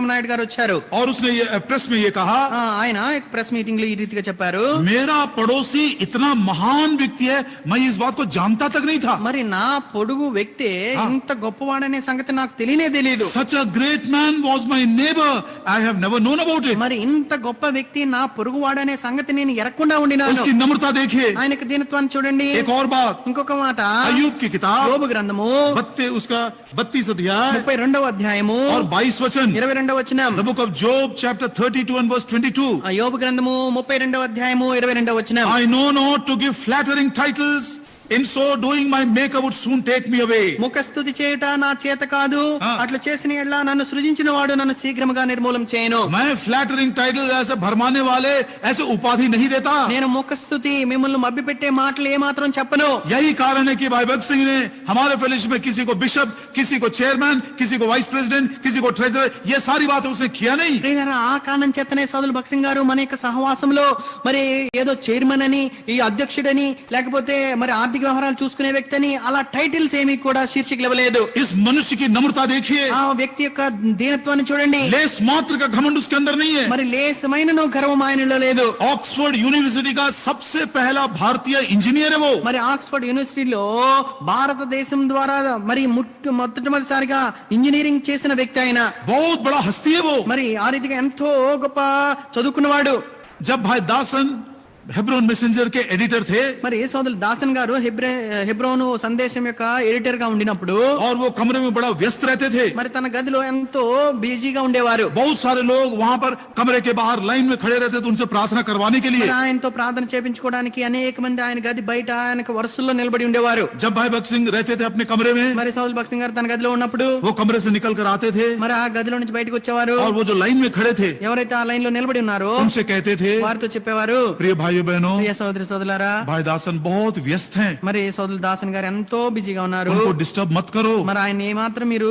నాయుడు గారు వచ్చారు. और उसने ये प्रेस में ये कहा, ఆయన ప్రెస్ మీటింగ్ లో ఈ రీతిగా చెప్పారు, मेरा पड़ोसी इतना महान व्यक्ति है, मैं इस बात को जानता तक नहीं था. మరి నా పొడుగు వ్యక్తి ఇంత గొప్పవాడనే సంగతి నాకు తెలియనే తెలియదు. Such a great man was my neighbor. I have never known about it. మరి ఇంత గొప్ప వ్యక్తి నా పొరుగువాడనే సంగతి నేను ఎరగకుండా ఉండినాను. उसकी नम्रता देखिए. ఆయనకు దీనత్వాన్ని చూడండి. एक और बात, ఇంకొక మాట, अय्यूब की किताब యోబు గ్రంథము उसका 32 अध्याय 32వ అధ్యాయము और 22 वचन. 22వ వచనం. The book of Job chapter 32 and verse 22. యోబు గ్రంథము 32వ అధ్యాయము 22వ వచనం. I know not to give flattering titles. In so doing my maker would soon take me away. ముఖస్తుతి చేయుట నా చేత కాదు, అట్లా చేసిన ఎడ్ల నన్ను సృజించిన వాడు నన్ను శీఘ్రముగా నిర్మూలం చేయను. मैं फ्लैटरिंग टाइटल ऐसे भरमाने वाले ऐसे उपाधि नहीं देता. నేను ముఖస్తుతి, మిమ్మల్ని మభ్యపెట్టే మాటలు ఏ మాత్రం చెప్పను. यही कारण है कि भाई भगत सिंह ने हमारे फेलोशिप में किसी को बिशप, किसी को चेयरमैन, किसी को वाइस प्रेसिडेंट, किसी को ट्रेजरर, ये सारी बातें उसने किया नहीं. ఆ కారణం చేతనే సోదరులు భక్సింగ్ గారు మన యొక్క సహవాసంలో మరి ఏదో చైర్మన్ అని, ఈ అధ్యక్షుడని, లేకపోతే మరి ఆర్థిక వ్యవహారాలు చూసుకునే వ్యక్తి అని అలా టైటిల్స్ ఏమీ కూడా శీర్షికలు ఇవ్వలేదు. इस मनुष्य की नम्रता देखिए. ఆ వ్యక్తి యొక్క దీనత్వాన్ని చూడండి. लेस मात्र का घमंड उसके अंदर नहीं है. మరి లేసమైన గర్వం ఆయనలో లేదు. ऑक्सफोर्ड यूनिवर्सिटी का सबसे पहला भारतीय इंजीनियर है वो. మరి ఆక్స్ఫర్డ్ యూనివర్సిటీలో భారతదేశం ద్వారా మరి మొట్టమొదటిసారిగా ఇంజనీరింగ్ చేసిన వ్యక్తి ఆయన. बहुत बड़ा हस्ती है वो. మరి ఆ రీతిగా ఎంతో గొప్ప చదువుకున్నవాడు. जब भाई दासन हेब्रोन मैसेंजर के एडिटर थे మరి ఏ సోదరులు దాసన్ గారు హెబ్రోను సందేశం యొక్క ఎడిటర్ గా ఉండినప్పుడు और वो कमरे में बड़ा व्यस्त रहते थे। మరి తన గదిలో ఎంతో బిజీగా ఉండేవారు। बहुत सारे लोग वहां पर कमरे के बाहर लाइन में खड़े रहते थे उनसे प्रार्थना करवाने के लिए। మరి ఆయనతో ప్రార్థన చేయించుకోవడానికి అనేక మంది ఆయన గది బయట ఆయనకు వరుసల్లో నిలబడి ఉండేవారు। जब भाई भक्त सिंह रहते थे अपने कमरे में, మరి సౌల్ భక్సింగ్ గారు తన గదిలో ఉన్నప్పుడు वो कमरे से निकल कर आते थे మరి ఆ గదిలో నుంచి బయటకు వచ్చేవారు। और वो जो लाइन में खड़े थे ఎవరైతే ఆ లైన్ లో నిలబడి ఉన్నారో उनसे कहते थे, వారితో చెప్పేవారు, प्रिय भाइयों बहनों, ప్రియ సోదరి సోదరులారా, भाई दासन बहुत व्यस्त हैं, మరి సోదరులు దాసన్ గారు ఎంతో బిజీగా ఉన్నారు, उनको डिस्टर्ब मत करो। మరి ఆయన ఏమాత్రం మీరు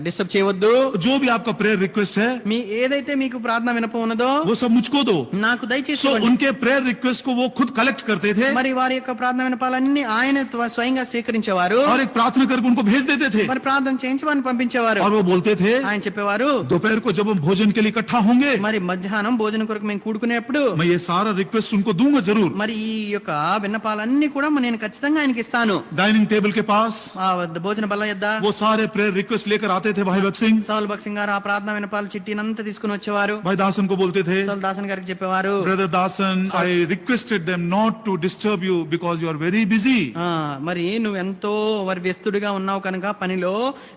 డిస్టర్బ్ చేయవద్దు। जो भी आपका प्रेयर रिक्वेस्ट है మీ ఏదైతే మీకు ప్రార్థన వినపం ఉన్నదో वो सब मुझको दो। నాకు దయచేసి सो ఇవ్వండి। उनके प्रेयर रिक्वेस्ट को वो खुद कलेक्ट करते थे మరి వారి యొక్క ప్రార్థన వినపాలన్నీ ఆయన స్వయంగా స్వీకరించేవారు। और एक प्रार्थना करके उनको भेज देते थे మరి ప్రార్థన చేయించి వారిని పంపించేవారు। और वो बोलते थे, ఆయన చెప్పేవారు, दोपहर को जब हम भोजन के लिए इकट्ठा होंगे మరి మధ్యాహ్నం భోజనం కొరకు మేము కూడుకునేప్పుడు मैं ये सारा रिक्वेस्ट उनको दूंगा जरूर। మరి ఈ యొక్క విన్నపాలన్నీ కూడా నేను ఖచ్చితంగా ఆయనకి ఇస్తాను। डाइनिंग टेबल के पास ఆ భోజన బల్ల యొద్ద वो सारे प्रेयर रिक्वेस्ट लेकर आते थे भाई भक्त सिंह। సౌల్ భక్సింగ్ గారు ఆ ప్రార్థన వినపాల చిట్టినంతా తీసుకుని వచ్చేవారు। भाई दासन को बोलते थे, సౌల్ దాసన్ గారికి చెప్పేవారు, brother Dasan, I requested them not to disturb you because you are very busy. మరి నువ్వు ఎంతో వారి వ్యస్తుడిగా ఉన్నావు కనుక పనిలో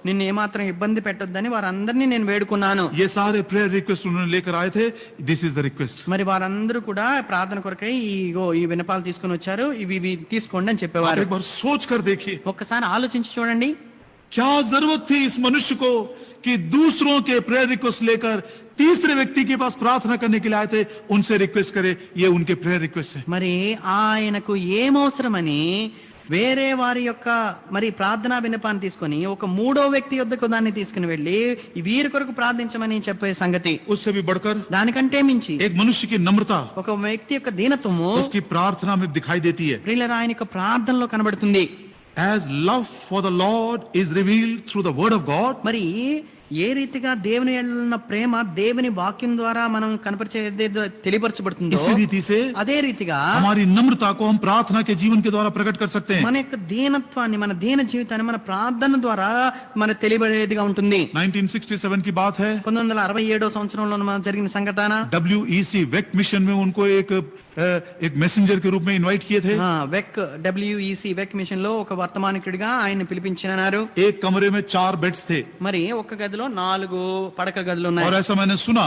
నిన్ను ఏమాత్రం ఇబ్బంది పెట్టొద్దని వారందరినీ నేను వేడుకున్నాను। ये सारे प्रेयर रिक्वेस्ट उन्होंने लेकर आए थे, this is the request। మరి వారందరూ కూడా ప్రార్థన కొరకై ఈ వినపాలు తీసుకుని వచ్చారు, ఇవి తీసుకోండి అని आप చెప్పేవారు। एक बार सोच कर देखिए, ఒక్కసారి ఆలోచించి చూడండి, क्या जरूरत थी इस मनुष्य को कि दूसरों के प्रेयर रिक्वेस्ट लेकर तीसरे व्यक्ति के पास प्रार्थना करने के लिए आए थे, उनसे रिक्वेस्ट करे, ये उनके प्रेयर रिक्वेस्ट है। మరి ఆయనకు ఏమవసరమని వేరే వారి యొక్క మరి ప్రార్థనా విన్నపాన్ని తీసుకొని ఒక మూడో వ్యక్తి యొద్దకు దాన్ని తీసుకుని వెళ్ళి వీరి కొరకు ప్రార్థించమని చెప్పే సంగతి। उससे भी बढ़कर దానికంటే మించి एक मनुष्य की नम्रता ఒక వ్యక్తి యొక్క దీనత్వము उसकी प्रार्थना में दिखाई देती है। ప్రియులారా ఆయన యొక్క ప్రార్థనలో కనబడుతుంది। As love for the Lord is revealed through the word of God, మరి ఏ రీతిగా దేవుని యందు ఉన్న ప్రేమ దేవుని వాక్యం ద్వారా మనం కనపరిచేది తెలియపరచబడుతుందో इसी रीति से అదే రీతిగా हमारी नम्रता को हम प्रार्थना के जीवन के द्वारा प्रकट कर सकते हैं। మన యొక్క దీనత్వాన్ని మన దీన జీవితాన్ని మన ప్రార్థన ద్వారా మన తెలియబడేదిగా ఉంటుంది। 1967 की बात है, 1967 సంవత్సరంలో జరిగిన సంఘటన। WEC वेक मिशन में उनको एक मैसेंजर के रूप में इनवाइट किए थे। WEC వెక్ మిషన్ లో ఒక వర్తమానికుడిగా ఆయన పిలిపించినారు। एक कमरे में 4 बेड्स थे మరి ఒక గదిలో 4 పడకల గదులు ఉన్నాయి। और ऐसा मैंने सुना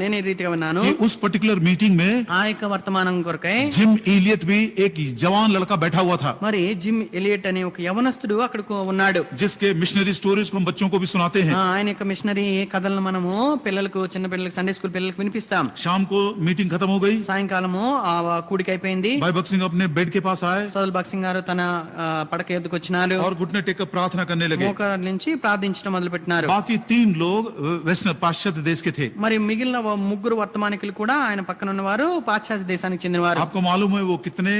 నేను ఈ రీతిగా విన్నాను, कि उस पर्टिकुलर मीटिंग में ఆ యొక్క వర్తమానం కొరకై जिम एलियट भी एक जवान लड़का बैठा हुआ था, మరి జిమ్ ఎలియట్ అనే ఒక యవనస్తుడు అక్కడ ఉన్నాడు। जिसके मिशनरी स्टोरीज को हम बच्चों को भी सुनाते हैं। ఆయన యొక్క మిషనరీ కథలను మనము పిల్లలకు, చిన్న పిల్లలకు, సండే స్కూల్ పిల్లలకు వినిపిస్తాం। शाम को मीटिंग खत्म हो गई, సాయంకాలము ఆ కూడిక అయిపోయింది। भाई भक्त सिंह अपने बेड के पास आए సోదల్ భక్సింగ్ గారు తన పడక ఎద్దుకు వచ్చినారు, और घुटने टेक कर प्रार्थना करने लगे। మోకాళ్ళ నుంచి ప్రార్థించడం మొదలు పెట్టినారు। बाकी 3 लोग वेस्टर्न पाश्चात्य देश के थे। మరి మిగిలిన ముగ్గురు వర్తమానికులు కూడా ఆయన పక్కన ఉన్నవారు పాశ్చాత్య దేశానికి చెందినవారు। आपको मालूम है वो कितने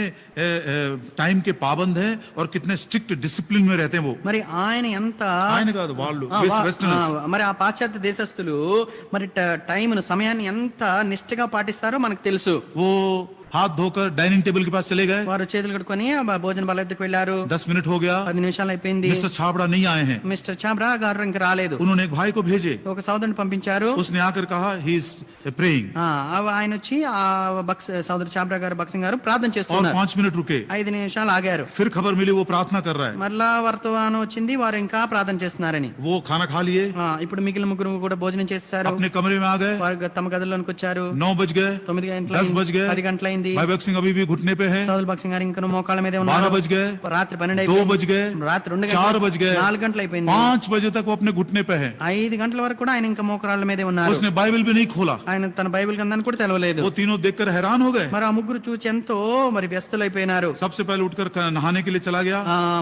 टाइम के पाबंद हैं और कितने स्ट्रिक्ट डिसिप्लिन में रहते हैं वो। మరి ఆయన ఎంత ఆయన కాదు వాళ్ళు వెస్టర్నర్స్। మరి ఆ పాశ్చాత్య దేశస్తులు మరి టైంను, సమయాన్ని ఎంత నిష్ఠగా పాటిస్తారో మనకు తెలుసు। वो हाथ धोकर डाइनिंग टेबल के पास चले गए, వారు చేతులు కడుక్కొని భోజన బల్ల ఎద్దుకు వెళ్లారు। 10 मिनट हो गया, 10 నిమిషాలు అయిపోయింది, मिस्टर छाबड़ा नहीं आए हैं। మిస్టర్ చాబ్రా గారు ఇంకా రాలేదు। उन्होंने एक भाई को भेजे, ఒక సోదరుని పంపించారు। उसने आकर कहा ही इज प्रेइंग, ఆయన వచ్చి ఆ సోదరు చాబ్రా గారు, భక్సింగ్ గారు ప్రార్థన और చేస్తున్నారు। 5 मिनट रुके, 5 నిమిషాలు ఆగారు। फिर खबर मिली वो प्रार्थना कर रहा है। మరలా వర్తమానం వచ్చింది వారు ఇంకా ప్రార్థన చేస్తున్నారని। वो खाना खा लिए, ఇప్పుడు మిగిలిన ముగ్గురు కూడా భోజనం చేస్తారు। अपने कमरे में आ गए, వారు తమ గదిలోనికి వచ్చారు। 9 बज गए, 9 గంటల 10 बज गए, 10 గంటలైంది। भाई भक्त सिंह अभी भी घुटने पे है, సోదరు భక్సింగ్ గారు ఇంకా మోకాళ్ళ మీదే 12 ఉన్నారు। बज गए, రాత్రి 12 2 అయిపోయింది, बज गए, రాత్రి 2 4 గంటలు, बज गए, 4 गंటలు అయిపోయింది, 5 बजे तक वो अपने घुटने पे है। 5 గంటల వరకు కూడా ఆయన ఇంకా మోకాళ్ళ మీదే ఉన్నారు। उसने बाइबल भी नहीं खोला। ఆయన తన బైబిల్ గ్రంథాన్ని కూడా తెలవలేదు। वो तीनों देखकर हैरान हो गए। మరి ఆ ముగ్గురు చూచి ఎంతో మరి వ్యస్తులైపోయినారు। सबसे पहले उठकर नहाने के लिए चला गया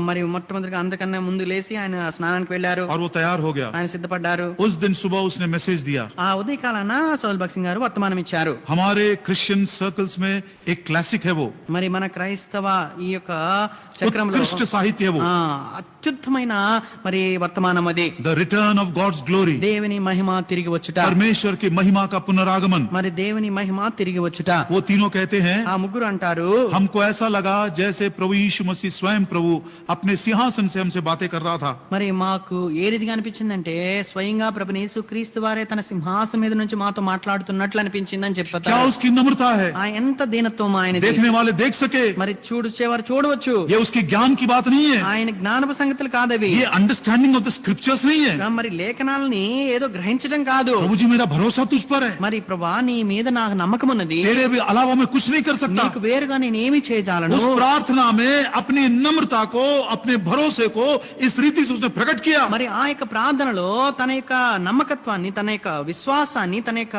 మరి మొట్టమొదటిగా అందకన్నా ముందు లేచి ఆయన స్నానానికి వెళ్ళారు। और वो तैयार हो गया। ఆయన సిద్ధపడ్డారు। उस दिन सुबह उसने मैसेज दिया। ఆ ఉదయకాలాన సోదరు భక్సింగ్ గారు వర్తమానం ఇచ్చారు। हमारे क्रिश्चियन सर्कल्स में एक क्लासिक है वो, మరి మన క్రైస్తవ ఈ యొక్క చక్రంలో उत्कृष्ट साहित्य है वो, అత్యుత్తమైన మరి వర్తమానం అది. The return of God's glory, దేవుని మహిమ తిరిగి వచ్చుట, परमेश्वर की महिमा का पुनरागमन. మరి దేవుని మహిమ తిరిగి వచ్చుట. वो तीनों कहते हैं, ఆ ముగ్గురు అంటారు, हमको ऐसा लगा जैसे प्रभु यीशु मसीह स्वयं प्रभु अपने सिंहासन से हमसे बातें कर रहा था. మరి మాకు ఏ రీతిగా అనిపించిందంటే స్వయంగా ప్రభుని యేసుక్రీస్తు వారే తన సింహాసనం మీద నుంచి మాతో మాట్లాడుతున్నట్లు అనిపించిందని क्या చెప్పారు. उसकी नम्रता है, ఆ ఎంత దీనత్వం ఆయనది. देखने वाले देख सके. మరి చూడొచ్చేవారు చూడవచ్చు. ये उसकी ज्ञान की बात नहीं है, ఆయన జ్ఞానపు సంగతులు కాదవి. ये अंडरस्टैंडिंग ऑफ द स्क्रिप्चर्स नहीं है. మరి లేఖనాలని ఏదో గ్రహించడం కాదు. प्रभु जी मेरा भरोसा तुझ पर है, మరి ప్రభా నీ మీద నాకు నమ్మకం ఉన్నది, तेरे भी अलावा मैं कुछ नहीं कर सकता. నీకు వేరుగా నేను ఏమి చేయజాలను. उस प्रार्थना में अपनी नम्रता को, अपने भरोसे को इस रीति से उसने प्रकट किया. మరి ఆ యొక్క ప్రార్థనలో తన యొక్క నమ్మకత్వాన్ని, తన యొక్క విశ్వాసాన్ని, తన యొక్క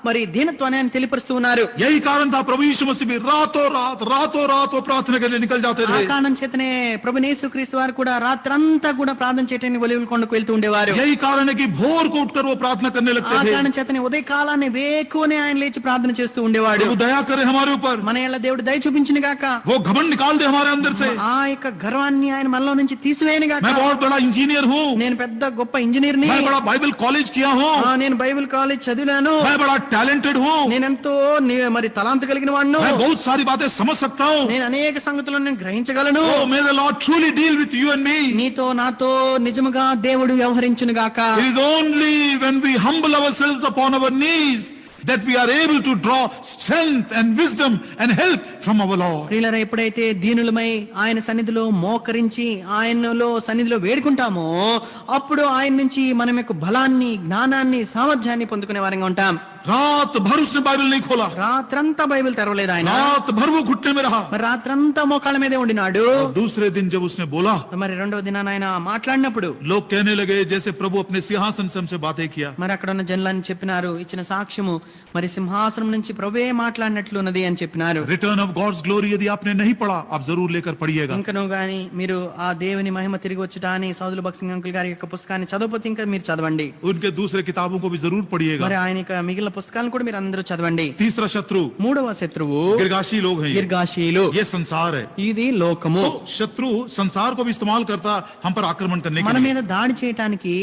మరి దీనత్వాన్ని ఆయన తెలియపరుస్తూ ఉన్నారు. यही कारण था प्रभु यीशु मसीह भी रातों रात वो प्रार्थना के लिए निकल जाते ఆ थे. కారణం చేతనే ప్రభుని యేసుక్రీస్తు వారు కూడా రాత్రంతా కూడా ప్రార్థన చేయడానికి ఒలీవల కొండకు వెళ్తూ ఉండేవారు. यही कारण है कि भोर को उठकर वो प्रार्थना करने लगते ఆ थे. కారణం చేతనే ఉదయ కాలాన్ని వేకువనే ఆయన లేచి ప్రార్థన చేస్తూ ఉండేవాడు. प्रभु दया करे हमारे ऊपर, మన ఎలా దేవుడు దయ చూపించిన గాక, वो घमंड निकाल दे हमारे अंदर से. ఆ యొక్క గర్వాన్ని ఆయన మనలో నుంచి తీసివేయను గాక. मैं बहुत बड़ा इंजीनियर हूँ, నేను పెద్ద గొప్ప ఇంజనీర్ని, मैं बड़ा बाइबल कॉलेज किया हूँ, నేను బైబిల్ కాలేజ్ చదివాను, मैं बड़ा टैलेंटेड हूँ, నేనెంతో మరి తలాంత కలిగిన వాడిను, मैं बहुत सारी बातें समझ सकता हूँ. నేను అనేక సంగతులను నేను గ్రహించగలను. Oh, may the Lord truly deal with you and me. నీతో నాతో నిజముగా దేవుడు వ్యవహరించును గాక. It is only when we humble ourselves upon our knees that we are able to draw strength and wisdom and help from our Lord. ప్రియులారా, ఎప్పుడైతే దీనులమై ఆయన సన్నిధిలో మోకరించి ఆయనలో సన్నిధిలో వేడుకుంటామో అప్పుడు ఆయన నుంచి మనం యొక్క బలాన్ని, జ్ఞానాన్ని, సామర్థ్యాన్ని పొందుకునే వారంగా ఉంటాం. रात भर उसने बाइबल नहीं खोला, రాత్రంతా బైబిల్ తెరవలేదు ఆయన. रात भर वो घुटने में रहा. మరి రాత్రంతా మోకాళ్ళ మీదే ఉండినాడు. और दूसरे दिन जब उसने बोला, మరి రెండవ దినాన ఆయన మాట్లాడినప్పుడు लोग कहने लगे जैसे प्रभु अपने सिंहासन से हमसे बातें किया. మరి అక్కడ ఉన్న జనులని చెప్పినారు, ఇచ్చిన సాక్ష్యము మరి సింహాసనం నుంచి ప్రభువే మాట్లాడినట్లున్నది అని చెప్పినారు. रिटर्न ऑफ गॉड्स ग्लोरी यदि आपने नहीं पढ़ा, आप जरूर लेकर पढ़िएगा. ఇంకను గాని మీరు ఆ దేవుని మహిమ తిరిగి వచ్చుట అని సౌదుల భక్సింగ్ అంకుల్ గారి యొక్క పుస్తకాన్ని చదవకపోతే ఇంకా మీరు చదవండి. उनके दूसरे किताबों को भी जरूर पढ़िएगा. మరి ఆయన యొక్క మిగిలిన పుస్తకాలను కూడా మీరు అందరూ చదవండి. तीसरा शत्रु మూడవ శత్రువు गिरगाशी लोग हैं. గిర్గాషీయులు. ये संसार है. ఇది లోకము. तो शत्रु संसार को भी इस्तेमाल करता हम पर आक्रमण करने के మన लिए. మీద దాడి చేయటానికి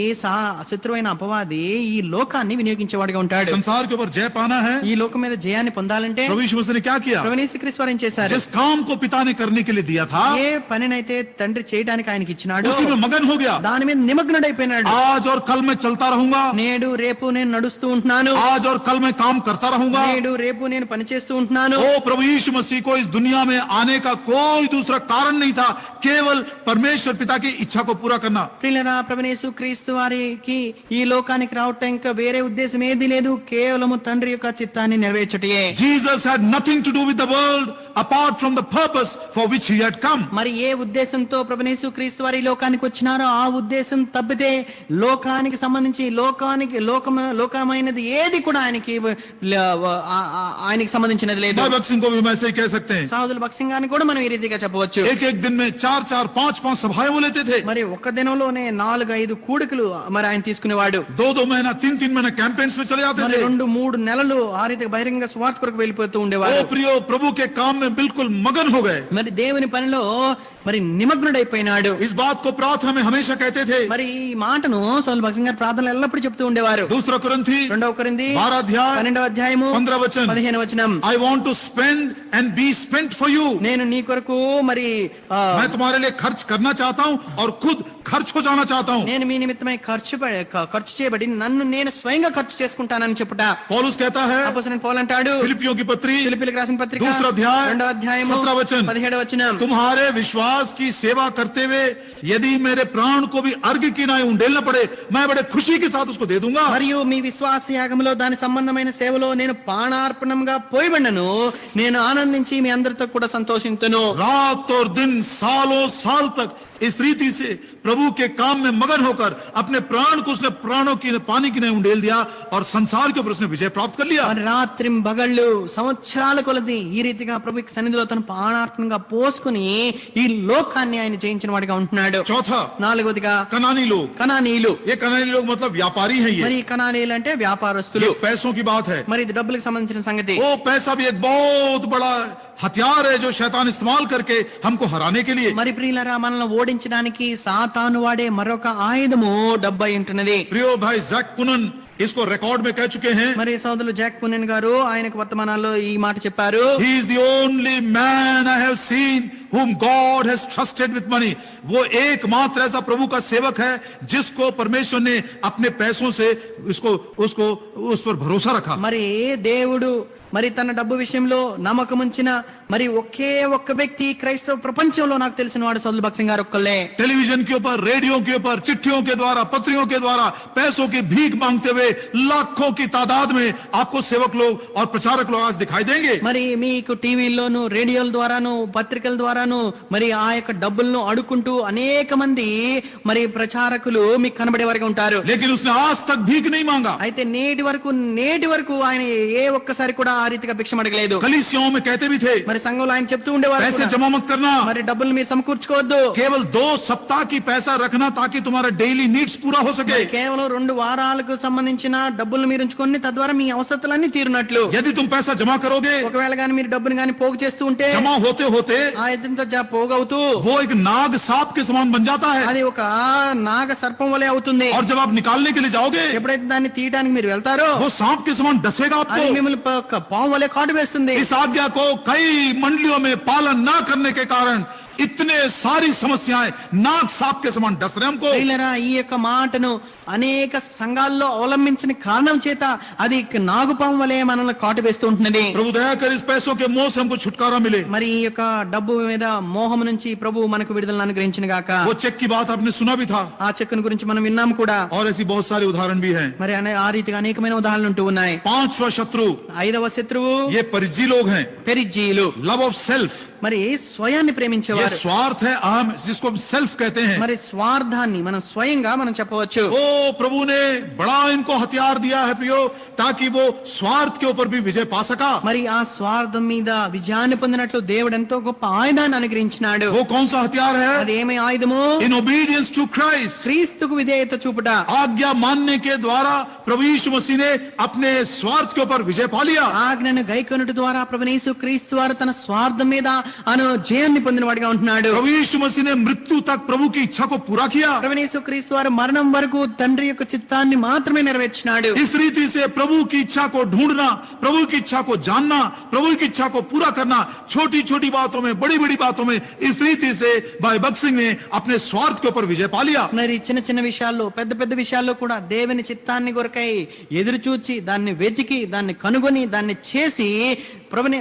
శత్రువైన అపవాది ఈ లోకాన్ని వినియోగించేవాడిగా ఉంటాడు. संसार के ऊपर जय पाना है. ఈ లోకం మీద జయాన్ని పొందాలంటే प्रभु यीशु मसीह ने क्या किया? ప్రభువైన యేసుక్రీస్తు వారు ఏం చేశారు? जिस काम को पिता ने करने के लिए दिया था, ఏ పనినైతే తండ్రి చేయడానికి ఆయనకి ఇచ్చినాడు उसी में मगन हो गया. దాని మీద నిమగ్నుడైపోయినాడు. आज और कल मैं चलता रहूंगा, నేడు రేపు నేను నడుస్తూ ఉంటున్నాను, आज और कल मैं काम करता रहूंगा. నేడు రేపు నేను పని చేస్తూ ఉంటున్నాను. ओ प्रभु यीशु मसीह को इस दुनिया में आने का कोई दूसरा कारण नहीं था, केवल परमेश्वर पिता की इच्छा को पूरा करना. ప్రియులారా, ప్రభువైన యేసుక్రీస్తు వారికి ఈ లోకానికి రావటం ఇంకా వేరే ఉద్దేశం ఏది లేదు, కేవలము తండ్రి యొక్క చిత్తాన్ని నెరవేర్చుటయే. Jesus had nothing to do with the world apart from the purpose for which he had come. మరి ఏ ఉద్దేశంతో ప్రభువైన యేసుక్రీస్తు వారు ఈ లోకానికి వచ్చినారో ఆ ఉద్దేశం తప్పితే లోకానికి సంబంధించి లోకమైనది ఏది కూడా ఆయనకి సంబంధించినది లేదు. भाई बख्सिंग को भी हम ऐसे ही कह सकते हैं. సహోదరుల భక్సింగ్ గారిని కూడా మనం ఈ రీతిగా చెప్పవచ్చు. एक एक दिन में 4-4, 5-5 सभाएं वो लेते थे. మరి ఒక్క దినంలోనే 4-5 కూడికలు మరి ఆయన తీసుకునేవాడు. 2-2 महीना 3-3 महीना कैंपेन्स में चले जाते మరి थे. 2-3 నెలలు ఆ రీతిగా బహిరంగ స్వార్థ కొరకు వెళ్ళిపోతూ ओ ఉండేవాడు. प्रियो, प्रभु के काम में बिल्कुल मगन हो गए. మరి దేవుని పనిలో మరి నిమగ్నుడైపోయినాడు. इस बात को प्रार्थना में हमेशा कहते थे. మరి ఈ మాటను సౌలు భక్సింగ్ గారు ప్రార్థనలు ఎల్లప్పుడూ చెప్తూ ఉండేవారు. 2 कोरिन्थी 2 కొరింథీ 12 अध्याय 12వ అధ్యాయము 15 वचन. 15వ వచనం. I want to spend and be spent for you. నేను నీ కొరకు మరి मैं तुम्हारे लिए खर्च करना चाहता हूँ और खुद खर्च हो जाना चाहता हूँ. నేను మీ నిమిత్తమై ఖర్చు చేయబడి నన్ను నేను స్వయంగా ఖర్చు చేసుకుంటానని చెప్పుట. पौलुस कहता है, అపోస్తలుడైన పౌలు అంటాడు, फिलिपियों की पत्री ఫిలిప్పీయులకు రాసిన పత్రిక 2 अध्याय 2వ అధ్యాయము 17 वचन. 17వ వచనం. तुम्हारे विश्वास की सेवा करते हुए यदि मेरे प्राण को भी अर्घ की नाई उंडेलना पड़े, मैं बड़े खुशी के साथ उसको दे दूंगा. మరియు మీ విశ్వాస యాగములో దాని సంబంధమైన సేవలో నేను ప్రాణార్పణంగా పోయబడినను నేను ఆనందించి మీ అందరితో కూడా సంతోషింతును. रात और दिन सालों साल तक इस रीति से प्रभु के काम में मगन होकर अपने प्राण को उसने प्राणों की पानी की नहीं उंडेल दिया और संसार के ऊपर उसने विजय प्राप्त कर लिया। మరి రాత్రిం బగళ్ళు సంవత్సరాల కొలది ఈ రీతిగా ప్రభు సన్నిధిలో తన ప్రాణాత్మగా పోసుకుని ఈ లోకాన్ని ఆయన జయించిన వాడిగా ఉంటున్నాడు. चौथा, నాలుగవదిగా कनानी लोग। కనానీయులు. ये कनानी लोग मतलब व्यापारी हैं। మరి ये ఈ కనానీయులు అంటే వ్యాపారస్తులు. पैसों की बात है। మరి ఇది డబ్బులకు సంబంధించిన సంగతి. वो पैसा भी एक बहुत बड़ा हथियार है जो शैतान इस्तेमाल करके हमको हराने के लिए। మరి ప్రియులారా, మనల్ని ఓడించడానికి సాతాను వాడే మరొక ఆయుధము డబ్బు అయి ఉంటున్నది. प्रियो भाई जैक पुनन इसको रिकॉर्ड में कह चुके हैं। మరి సోదరులు జాక్ పునెన్ గారు ఆయనకు వర్తమానాల్లో ఈ మాట చెప్పారు. He is the only man I have seen whom God has trusted with money. वो एकमात्र ऐसा प्रभु का सेवक है जिसको परमेश्वर ने अपने पैसों से उसको उस पर भरोसा रखा। మరి దేవుడు మరి తన డబ్బు విషయంలో నమ్మకం ఉంచిన మరి ఒకే ఒక్క వ్యక్తి క్రైస్తవ ప్రపంచంలో నాకు తెలిసిన వాడు సోదరులు భక్సింగ్ గారు ఒక్కలే. टेलीविजन के ऊपर, रेडियो के ऊपर, चिट्ठियों के द्वारा, पत्रियों के द्वारा पैसों की भीख मांगते हुए लाखों की तादाद में आपको सेवक लोग और प्रचारक लोग आज दिखाई देंगे। మరి మీకు టీవీల్లోను, రేడియోల ద్వారాను, పత్రికల ద్వారాను మరి ఆ యొక్క డబ్బులను అడుక్కుంటూ అనేక మంది మరి ప్రచారకులు మీకు కనబడే వారిగా ఉంటారు. लेकिन उसने आज तक भीख नहीं मांगा। అయితే నేటి వరకు ఆయన ఏ ఒక్కసారి కూడా ఆ రీతిగా భిక్షం అడగలేదు. कलीसियाओं में कहते भी थे మరి సంఘంలో ఆయన చెప్తూ ఉండేవారు पैसे కూడా, जमा मत करना, మరి డబ్బులు మీరు సమకూర్చుకోవద్దు. केवल 2 सप्ताह की पैसा रखना ताकि तुम्हारा डेली नीड्स पूरा हो सके। మరి కేవలం 2 వారాలకు సంబంధించిన డబ్బులు మీరు ఉంచుకొని తద్వారా మీ అవసరతలన్నీ తీరునట్లు. यदि तुम पैसा जमा करोगे, ఒకవేళ గాని మీరు డబ్బుని గాని పోగు చేస్తూ ఉంటే जमा होते होते ఆ ఇదంతా పోగవుతూ वो एक नाग सांप के समान बन जाता है। అది ఒక నాగ సర్పం వలె అవుతుంది. और जब आप निकालने के लिए जाओगे, ఎప్పుడైతే దాన్ని తీయడానికి మీరు వెళ్తారో वो सांप के समान डसेगा అది आपको। మిమ్మల్ని పాము వలె కాటు వేస్తుంది. इस आज्ञा को कई मंडलियों में पालन न करने के कारण इतने सारी समस्याएं नाग सांप के समान डस रहे हमको। ప్రియులారా, ఈ యొక్క మాటను అనేక సంఘాల్లో అవలంబించిన కారణం చేత అది నాగుపాము వలె మనల్ని కాటు వేస్తూ ఉంటున్నది. प्रभु दया कर इस पैसों के मोह से हमको छुटकारा मिले। మరి ఈ యొక్క డబ్బు మీద మోహం నుంచి ప్రభు మనకు విడుదలను అనుగ్రహించిన గాక. वो चेक की बात आपने सुना भी था ఆ చెక్కును గురించి మనం విన్నాం కూడా. और ऐसी बहुत सारे उदाहरण भी हैं। మరి ఆ రీతిగా అనేకమైన ఉదాహరణలు ఉంటూ ఉన్నాయి. 5वां शत्रु 5వ శత్రువు ये परिजी लोग हैं। పెరిజ్జీయులు. लव ऑफ सेल्फ, మరి స్వయాన్ని ये ప్రేమించేవారు. स्वार्थ है अहम, जिसको हम सेल्फ कहते हैं। మరి స్వార్థాన్ని మనం స్వయంగా మనం చెప్పవచ్చు. ओ प्रभु ने बड़ा इनको हथियार दिया है प्रियो, ताकि वो स्वार्थ के ऊपर भी विजय पा सका। మరి ఆ స్వార్థం మీద విజయాన్ని పొందినట్లు దేవుడు ఎంతో గొప్ప ఆయుధాన్ని అనుగ్రహించినాడు. वो कौन सा हथियार है? అది ఏమి ఆయుధము? इन ओबीडियंस टू क्राइस्ट, క్రీస్తుకు విధేయత చూపుట. आज्ञा मानने के द्वारा प्रभु यीशु मसीह ने अपने स्वार्थ के ऊपर विजय पा लिया। ఆజ్ఞను గైకొనుట ద్వారా ప్రభువైన యేసు క్రీస్తు వారు తన స్వార్థం మీద జయాన్ని పొందిన వాడిగా ఉంటున్నాడు. प्रभु यीशु मसीह ने मृत्यु तक प्रभु की इच्छा को पूरा किया। ప్రభువైన యేసు క్రీస్తు వారు మరణం వరకు తండ్రి యొక్క చిత్తాన్ని మాత్రమే నెరవేర్చినాడు. इस रीति से प्रभु की इच्छा को ढूंढना, प्रभु की इच्छा को जानना, प्रभु की इच्छा को पूरा करना, छोटी छोटी बातों में, बड़ी बड़ी बातों में, इस रीति से भाई भगत सिंह ने अपने स्वार्थ के ऊपर विजय पा लिया। మరి చిన్న చిన్న విషయాల్లో, పెద్ద పెద్ద విషయాల్లో కూడా దేవుని చిత్తాన్ని కొరకై ఎదురు చూచి దాన్ని వెతికి దాన్ని కనుగొని దాన్ని చేసి ప్రభుని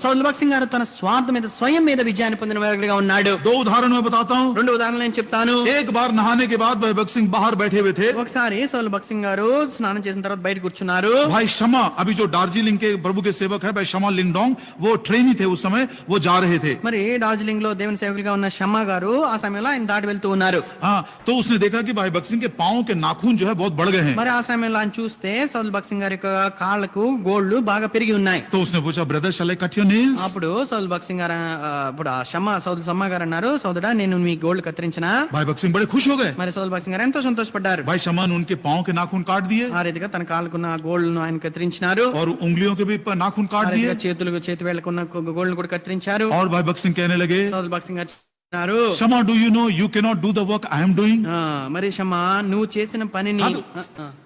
సోదరులు భగత్ సింగ్ గారు తన స్వార్థం మీద స్వయం మీద విజయాన్ని పొందిన వాడిగా ఉన్నాడు. 2 उदाहरण मैं बताता हूँ। 2 ఉదాహరణలు నేను చెప్తాను. एक बार नहाने के बाद भाई भगत सिंह बाहर बैठे हुए थे। ఒకసారి సోదరులు భగత్ సింగ్ గారు స్నానం చేసిన తర్వాత బయట కూర్చున్నారు. भाई शमा, अभी जो दार्जिलिंग के प्रभु के सेवक है भाई शमा लिंगडोंग, वो ट्रेनी थे उस समय, वो जा रहे थे। మరి డార్జిలింగ్ లో దేవుని సేవకులుగా ఉన్న షమ్మా గారు ఆ సమయంలో ఆయన దాటి వెళ్తూ ఉన్నారు. हाँ, तो उसने देखा कि भाई भगत सिंह के पांव के नाखून जो है बहुत बढ़ गए हैं। మరి ఆ సమయంలో ఆయన చూస్తే సోదరులు భగత్ సింగ్ గారి యొక్క కాళ్ళకు గోళ్లు బాగా పెరిగి ఉన్నాయి. तो उसने पूछा, brother shall I cut your nails? అప్పుడు సోదరులు భగత్ సింగ్ గారు ఇప్పుడు ఆ సోదరు షమ్మా గారు అన్నారు, సోదరుడా నేను మీ గోళ్లు కత్తిరించినా? भाई भगत सिंह बड़े खुश हो गए। మరి సోదరులు భగత్ సింగ్ గారు ఎంతో సంతోషపడ్డారు. भाई शमा ने उनके पांव के नाखून काट दिए ఆ రీతిగా తన కాళ్ళకున్న గోళ్లను ఆయన కత్తిరించినారు. और उंगलियों के भी नाखून ఆ काट दिए। రీతిగా చేతి వేళ్లకున్న గోళ్లను కూడా కత్తిరించారు. और भाई भगत सिंह कहने लगे, సోదరులు భగత్ సింగ్ గారు అన్నారు, Shama do you know you can not do the work I am doing? మరి షమ్మా నువ్వు చేసిన పనిని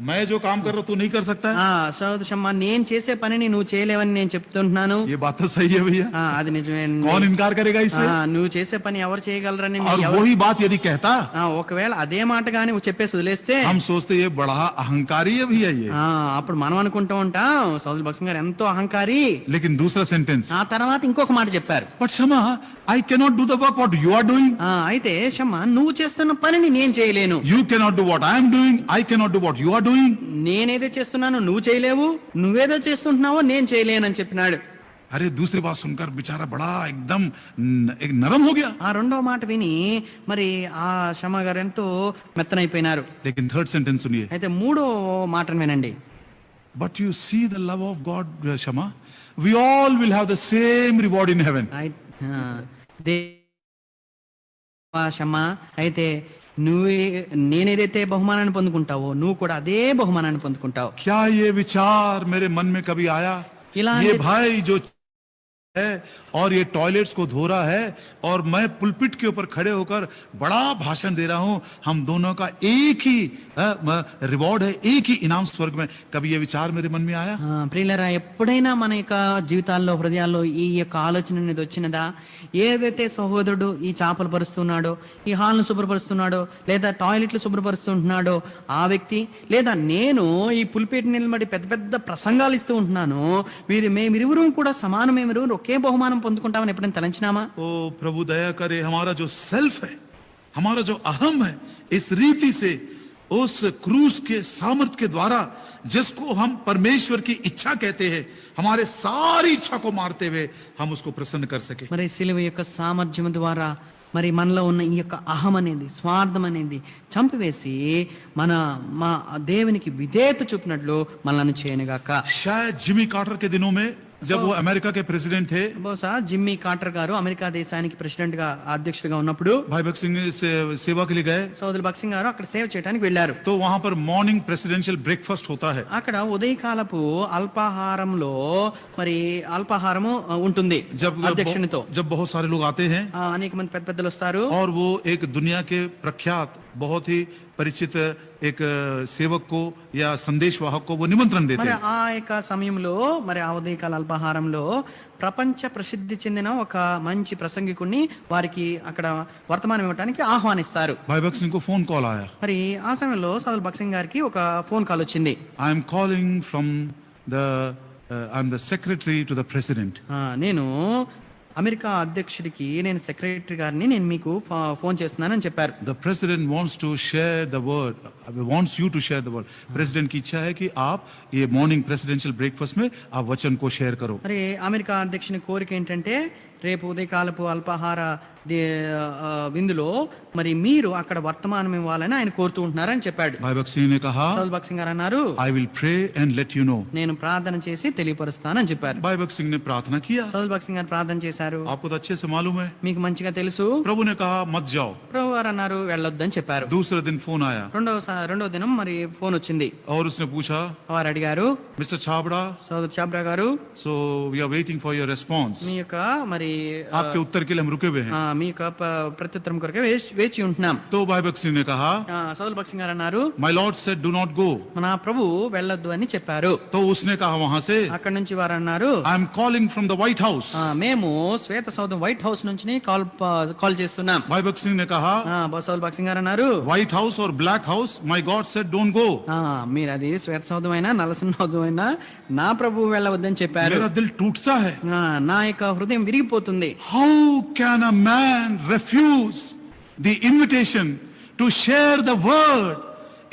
मैं जो काम कर रहा हूं तू नहीं कर सकता है? సోదరు షమ్మా నేను చేసే పనిని నువ్వు చేయలేవని నేను చెప్తుంటున్నాను. ये बात तो सही है भैया, అది నిజమే. कौन इनकार करेगा इससे? నువ్వు చేసే పని ఎవరు చేయగలరని और वही बात यदि कहता, ఒకవేళ అదే మాట గాని నువ్వు చెప్పేసి వదిలేస్తే हम सोचते ये बड़ा अहंकारी है भैया ये। అప్పుడు మనం అనుకుంటూ ఉంటాం సోదరు భగత్ సింగ్ గారు ఎంతో అహంకారి. लेकिन दूसरा सेंटेंस, ఆ తర్వాత ఇంకొక మాట చెప్పారు, but Shama I can not do the work what you are doing. అయితే షమ్మా నువ్వు చేస్తున్న పనిని నేను చేయలేను. You cannot do what I am doing, I cannot do what you are doing. నేనేదో చేస్తున్నానో నువ్వు చేయలేవు, నువ్వేదో చేస్తుంటున్నావో నేను చేయలేను అని చెప్పినాడు. अरे दूसरी बात सुनकर बेचारा बड़ा एकदम एक नरम हो गया. ఆ రెండో మాట విని మరి ఆ షమ గారు ఎంతో మెత్తనైపోయినారు. लेकिन थर्ड सेंटेंस सुनिए. అయితే మూడో మాటను వినండి. But you see the love of God, Shama. We all will have the same reward in heaven. Shama అయితే నేనేదైతే బహుమానాన్ని పొందుకుంటావో నువ్వు కూడా అదే బహుమానాన్ని పొందుకుంటావు. क्या ये विचार मेरे मन में कभी आया? ये भाई जो है और ये टॉयलेट्स को धो रहा है और मैं पुलपिट के ऊपर खड़े होकर बड़ा भाषण दे रहा हूं, हम दोनों का एक ही रिवॉर्ड है, एक ही इनाम स्वर्ग में. कभी ये विचार मेरे मन में आया? ప్రియులరా, ఎప్పుడైనా మన యొక్క జీవితాల్లో హృదయాల్లో ఈ యొక్క ఆలోచన అనేది వచ్చినదా? ఏదైతే సహోదరుడు ఈ చేపలు పరుస్తున్నాడో, ఈ హాల్ను శుభ్రపరుస్తున్నాడో, లేదా టాయిలెట్లు శుభ్రపరుస్తుంటున్నాడో ఆ వ్యక్తి, లేదా నేను ఈ పుల్పేట నిలబడి పెద్ద పెద్ద ప్రసంగాలు ఇస్తూ ఉంటున్నాను, మేమిరువురు కూడా సమానమేమిరు ఒకే బహుమానం పొందుకుంటామని ఎప్పుడైనా తలంచినామా? ओ प्रभु दया करे, हमारा जो सेल्फ है, हमारा जो अहम है, इस रीति से उस क्रूस के सामर्थ के द्वारा जिसको हम परमेश्वर की इच्छा कहते हैं, हमारे सारी इच्छा को मारते हुए हम उसको प्रसन्न कर सके. మరి సిలువ యొక్క సామర్థ్యం ద్వారా మరి మనలో ఉన్న ఈ యొక్క అహం అనేది, స్వార్థం అనేది చంపివేసి మా దేవునికి విధేయత చూపినట్లు మనల్ని చేయనుగాక. शायद जिमी कार्टर के दिनों में जब वो अमेरिका के प्रेसिडेंट थे, బహుశా జిమ్మీ కార్టర్ గారు అమెరికా దేశానికి ప్రెసిడెంట్ గా అధ్యక్షుడిగా ఉన్నప్పుడు भाई भगत सिंह से सेवा के लिए गए, సోదరు భగత్ సింగ్ గారు అక్కడ సేవ చేయడానికి వెళ్ళారు. तो वहां पर मॉर्निंग प्रेसिडेंशियल ब्रेकफास्ट होता है. అక్కడ ఉదయకాలపు అల్పాహారంలో మరి అల్పాహారము ఉంటుంది అధ్యక్షునితో. जब बहुत सारे लोग आते हैं అనేక మంది పెద్ద పెద్దలు వస్తారు. और वो एक दुनिया के प्रख्यात बहुत ही परिचित एक सेवक को या संदेश वाहक को वो निमंत्रण देते మరి हैं. ఆ యొక్క సమయంలో మరి ఆ ఉదయకాల అల్పాహారంలో ప్రపంచ ప్రసిద్ధి చెందిన ఒక మంచి ప్రసంగికుడిని వారికి అక్కడ వర్తమానం ఇవ్వడానికి ఆహ్వానిస్తారు. भाई भगत सिंह को फोन कॉल आया. మరి ఆ సమయంలో సోదరు భగత్ సింగ్ గారికి ఒక ఫోన్ కాల్ వచ్చింది. I am calling from the I am the secretary to the president. నేను అమెరికా అధ్యక్షుడికి నేను సెక్రటరీ గారిని నేను మీకు ఫోన్ చేస్తున్నానని చెప్పారు. The president wants to share the word, wants you to share the word. President की इच्छा है कि आप ये मॉर्निंग प्रेसिडेंशियल ब्रेकफास्ट में आप वचन को शेयर करो. మరి అమెరికా అధ్యక్షుని కోరిక ఏంటంటే రేపు ఉదయకాలపు అల్పాహార విందులో మరి మీరు అక్కడ వర్తమానం ఇవ్వాలని ఆయన కోరుతూ ఉంటున్నారని చెప్పాడు. भाई भगत सिंह ने कहा, సోదరు భగత్ సింగ్ గారు అన్నారు, I will pray and let you know. నేను ప్రార్థన చేసి తెలియపరుస్తానని చెప్పారు. भाई भगत सिंह ने प्रार्थना किया. సోదరు భగత్ సింగ్ గారు ప్రార్థన చేశారు. आपको तो अच्छे से मालूम है. మీకు మంచిగా తెలుసు. प्रभु ने कहा मत जाओ. ప్రభు గారు అన్నారు వెళ్ళొద్దని చెప్పారు. दूसरे दिन फोन आया రెండో దినం మరి ఫోన్ వచ్చింది. और उसने पूछा, వారు అడిగారు, मिस्टर छाबड़ा, సోదరు చాబ్రా గారు, so we are waiting for your response. మీ యొక్క మరి आपके उत्तर के लिए हम रुके हुए हैं. మీ యొక్క ప్రత్యుత్తరం కొరకే వేచి ఉంటున్నాం. तो भाई भगत सिंह ने कहा, సోదరు భగత్ సింగ్ గారు అన్నారు, my lord said do not go. నా ప్రభు వెళ్ళొద్దు అని చెప్పారు. तो उसने कहा वहां से, అక్కడ నుంచి వారు అన్నారు, I am calling from the White House. మేము శ్వేత సౌధం వైట్ హౌస్ నుంచి కాల్ చేస్తున్నాం. भाई भगत सिंह ने कहा, సోదరు భగత్ సింగ్ గారు అన్నారు, White House or Black House, my God said don't go. మీరు అది శ్వేత సౌధం అయినా నల్ల సౌధం అయినా నా ప్రభు వెళ్ళవద్దని చెప్పారు. मेरा दिल टूटता है. నా యొక్క హృదయం విరిగిపోతుంది. How can a man refuse the invitation to share the word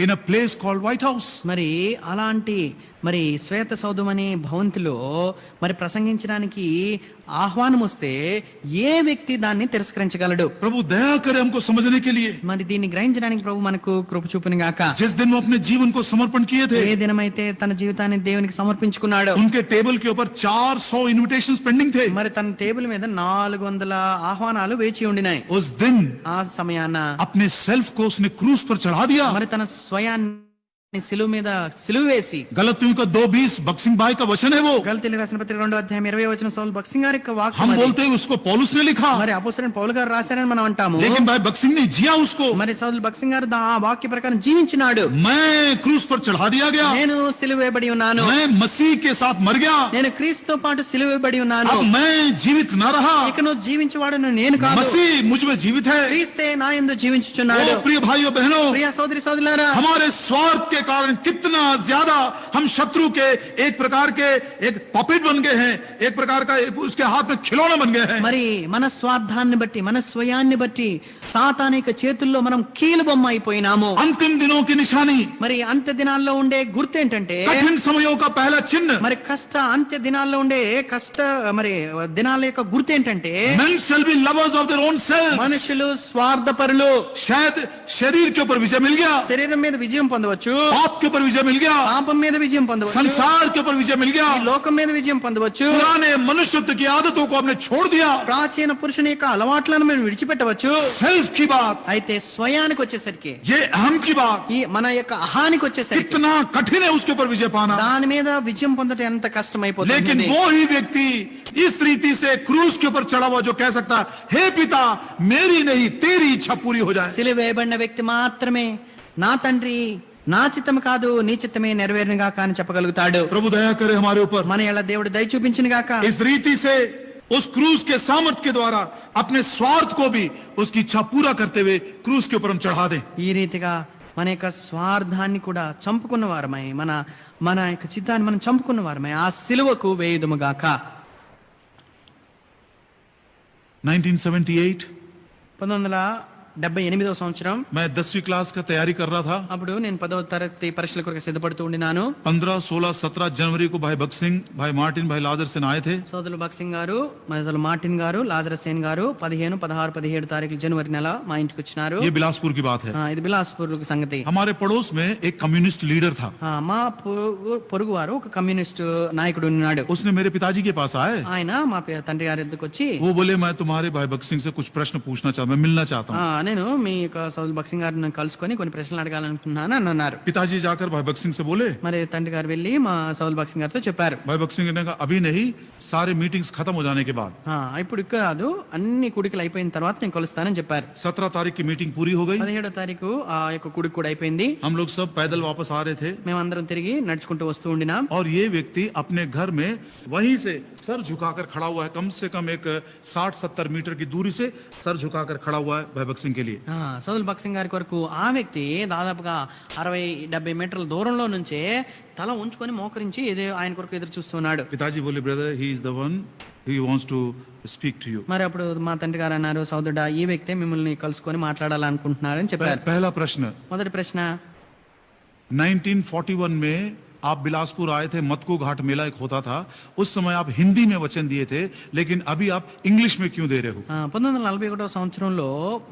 in a place called White House? మరి అలాంటి మరి శ్వేత సౌధం అనే భవంతిలో మరి ప్రసంగించడానికి ఆహ్వానం వస్తే ఏ వ్యక్తి దాన్ని తిరస్కరించగలడు? प्रभु दया करे हमको समझने के लिए. మరి దీన్ని గ్రహించడానికి ప్రభు మనకు కృప చూపును గాక. जिस दिन वो अपने जीवन को समर्पण किए थे, ఏ దినమైతే తన జీవితాన్ని దేవునికి సమర్పించుకున్నాడు, उनके टेबल के ऊपर 400 इन्विटेशंस पेंडिंग थे. మరి తన టేబుల్ మీద 400 ఆహ్వానాలు వేచి ఉండినాయి. उस दिन ఆ సమయాన अपने सेल्फ को उसने क्रूस पर चढ़ा दिया. మరి తన స్వయాన్ని సిలువ మీద సిలువ వేసి, गलतियों का 2:20 बक्सिंग भाई का वचन है वो. గలతీయులకు రాసిన పత్రిక 2:20 సౌలు బక్సింగ్ గారి యొక్క వాక్యం. हम बोलते हैं उसको पौलुस ने लिखा, మరి అపోస్తలుడైన పౌలు గారు రాశారని మనం అంటాము. लेकिन भाई बक्सिंग ने जिया उसको. మరి సౌలు బక్సింగ్ గారు ఆ వాక్య ప్రకారం జీవించినాడు. मैं क्रूस पर चढ़ा दिया गया, నేను సిలువ వేయబడి ఉన్నాను, मैं मसीह के साथ मर गया, నేను క్రీస్తుతో పాటు సిలువ వేయబడి ఉన్నాను. अब मैं जीवित न रहा, ఇక నువ్వు జీవించేవాడు నేను కాదు, मसीह मुझ में जीवित है. క్రీస్తే నా యందు జీవించుచున్నాడు. ओ प्रिय भाइयों बहनों, ప్రియ సోదరి సోదరులారా, हमारे स्वार्थ के कारण कितना ज्यादा हम शत्रु के एक प्रकार के एक पॉपेट बन गए हैं, एक प्रकार का उसके हाथ में खिलौना बन गए हैं। మరి మన స్వార్థాన్ని బట్టి మన స్వయాన్ని బట్టి సాతానిక చేతుల్లో మనం కీలుబొమ్మ అయిపోయినాము. अंतिम दिनों की निशानी, మరి అంత్య దినాల్లో ఉండే గుర్తు ఏంటంటే कठिन समयों का पहला चिन्ह, మరి కష్ట అంత్య దినాల్లో ఉండే కష్ట మరి దినాల యొక్క గుర్తు ఏంటంటే men shall be lovers of their own selves. మనుషులు స్వార్థపరులు. शायद शरीर के ऊपर विजय मिल गया, శరీరం మీద విజయం పొందవచ్చు, पाप के ऊपर विजय मिल गया, పాపం మీద విజయం పొందవచ్చు, संसार के ऊपर विजय मिल गया, ఈ లోకం మీద విజయం పొందవచ్చు, पुराने मनुष्यत्व की आदतों को हमने छोड़ दिया। ప్రాచీన పురుషుని యొక్క అలవాట్లను మేము విడిచిపెట్టవచ్చు. सेल्फ की बात, అయితే స్వయానికి వచ్చేసరికి ये अहम की बात, ఈ మన యొక్క అహానికి వచ్చేసరికి कितना कठिन है उसके ऊपर विजय पाना। దాని మీద విజయం పొందడం ఎంత लेकिन కష్టమైపోతుంది. वो ही व्यक्ति इस रीति से क्रूस के ऊपर चढ़ा हुआ जो कह सकता, हे पिता मेरी नहीं तेरी इच्छा पूरी हो जाए। సిలువ వేయబడిన వ్యక్తి మాత్రమే నా తండ్రి నా చిత్తం కాదు నీ చిత్తమే నెరవేరునుగా కానీ చెప్పగలుగుతాడు. प्रभु दया करे हमारे ऊपर। మన ఎలా దేవుడు దయ చూపించిన గాక. इस रीति से उस क्रूस के सामर्थ के द्वारा अपने स्वार्थ को भी उसकी इच्छा पूरा करते हुए क्रूस के ऊपर हम चढ़ा दें। ఈ రీతిగా మన యొక్క స్వార్థాన్ని కూడా చంపుకున్న వారమై మన మన యొక్క చిత్తాన్ని మనం చంపుకున్న వారమై ఆ సిలువకు వేయుదుము గాక. 1978 1978వ సంవత్సరం मैं 10वीं क्लास का तैयारी कर रहा था। అప్పుడు నేను 10వ తరగతి పరీక్షల కొరకు సిద్ధపడుతూ ఉండినాను. 15, 16, 17 जनवरी को भाई भगत सिंह, भाई मार्टिन, भाई लादर सेन आए थे। సోదరులు భక్సింగ్ గారు, మొదలు మార్టిన్ గారు, లాజరస్ సేన్ గారు 15, 16, 17 తారీఖులు జనవరి నెల మా ఇంటికి వచ్చినారు. ये बिलासपुर की बात है। ఇది బిలాస్పూర్ సంగతి. हमारे पड़ोस में एक कम्युनिस्ट लीडर था। మా పొరుగు వారు ఒక కమ్యూనిస్ట్ నాయకుడు ఉన్నాడు. उसने मेरे पिताजी के पास आए, ఆయన మా తండ్రి గారి ఎద్దుకు వచ్చి वो बोले मैं तुम्हारे भाई भगत सिंह से कुछ प्रश्न पूछना चाहता, मैं मिलना चाहता हूँ। నేను మీ యొక్క సోదరు భక్సింగ్ గారిని కలుసుకొని కొన్ని ప్రశ్నలు అడగాలనుకుంటున్నాను అని అన్నారు. पिताजी जाकर भाई भगत सिंह से बोले, మరి తండ్రి గారు వెళ్ళి మా సోదరు భక్సింగ్ గారితో చెప్పారు. भाई भगत सिंह ने कहा अभी नहीं, सारे मीटिंग्स खत्म हो जाने के बाद। ఇప్పుడు కాదు, అన్ని కుడికలు అయిపోయిన తర్వాత నేను కలుస్తానని చెప్పారు. 17 तारीख की मीटिंग पूरी हो गई। 17వ తారీఖు ఆ యొక్క కుడికి కూడా అయిపోయింది. हम लोग सब पैदल वापस आ रहे थे మేమందరం తిరిగి నడుచుకుంటూ వస్తూ ఉండినాం. और ये व्यक्ति अपने घर में वहीं से सर झुकाकर खड़ा हुआ है, कम से कम एक 60-70 मीटर की दूरी से सर झुकाकर खड़ा हुआ है भाई भगत सिंह के लिए। సోదరు భక్సింగ్ గారి కొరకు ఆ వ్యక్తి దాదాపుగా 60-70 మీటర్ల దూరంలో నుంచే తల ఉంచుకొని మోకరించి ఆయన కొరకు ఎదురు చూస్తున్నాడు. पिताजी बोले brother he is the one he wants to speak to you. మరి అప్పుడు మా తండ్రి గారు అన్నారు, సోదరుడా ఈ వ్యక్తే మిమ్మల్ని కలుసుకొని మాట్లాడాలనుకుంటున్నారని చెప్పారు. पहला प्रश्न, మొదటి ప్రశ్న, 1941 में आप बिलासपुर आए थे, मतको घाट मेला एक होता था, उस समय आप हिंदी में वचन दिए थे, लेकिन अभी आप इंग्लिश में क्यों दे रहे हो? 1941వ సంవత్సరంలో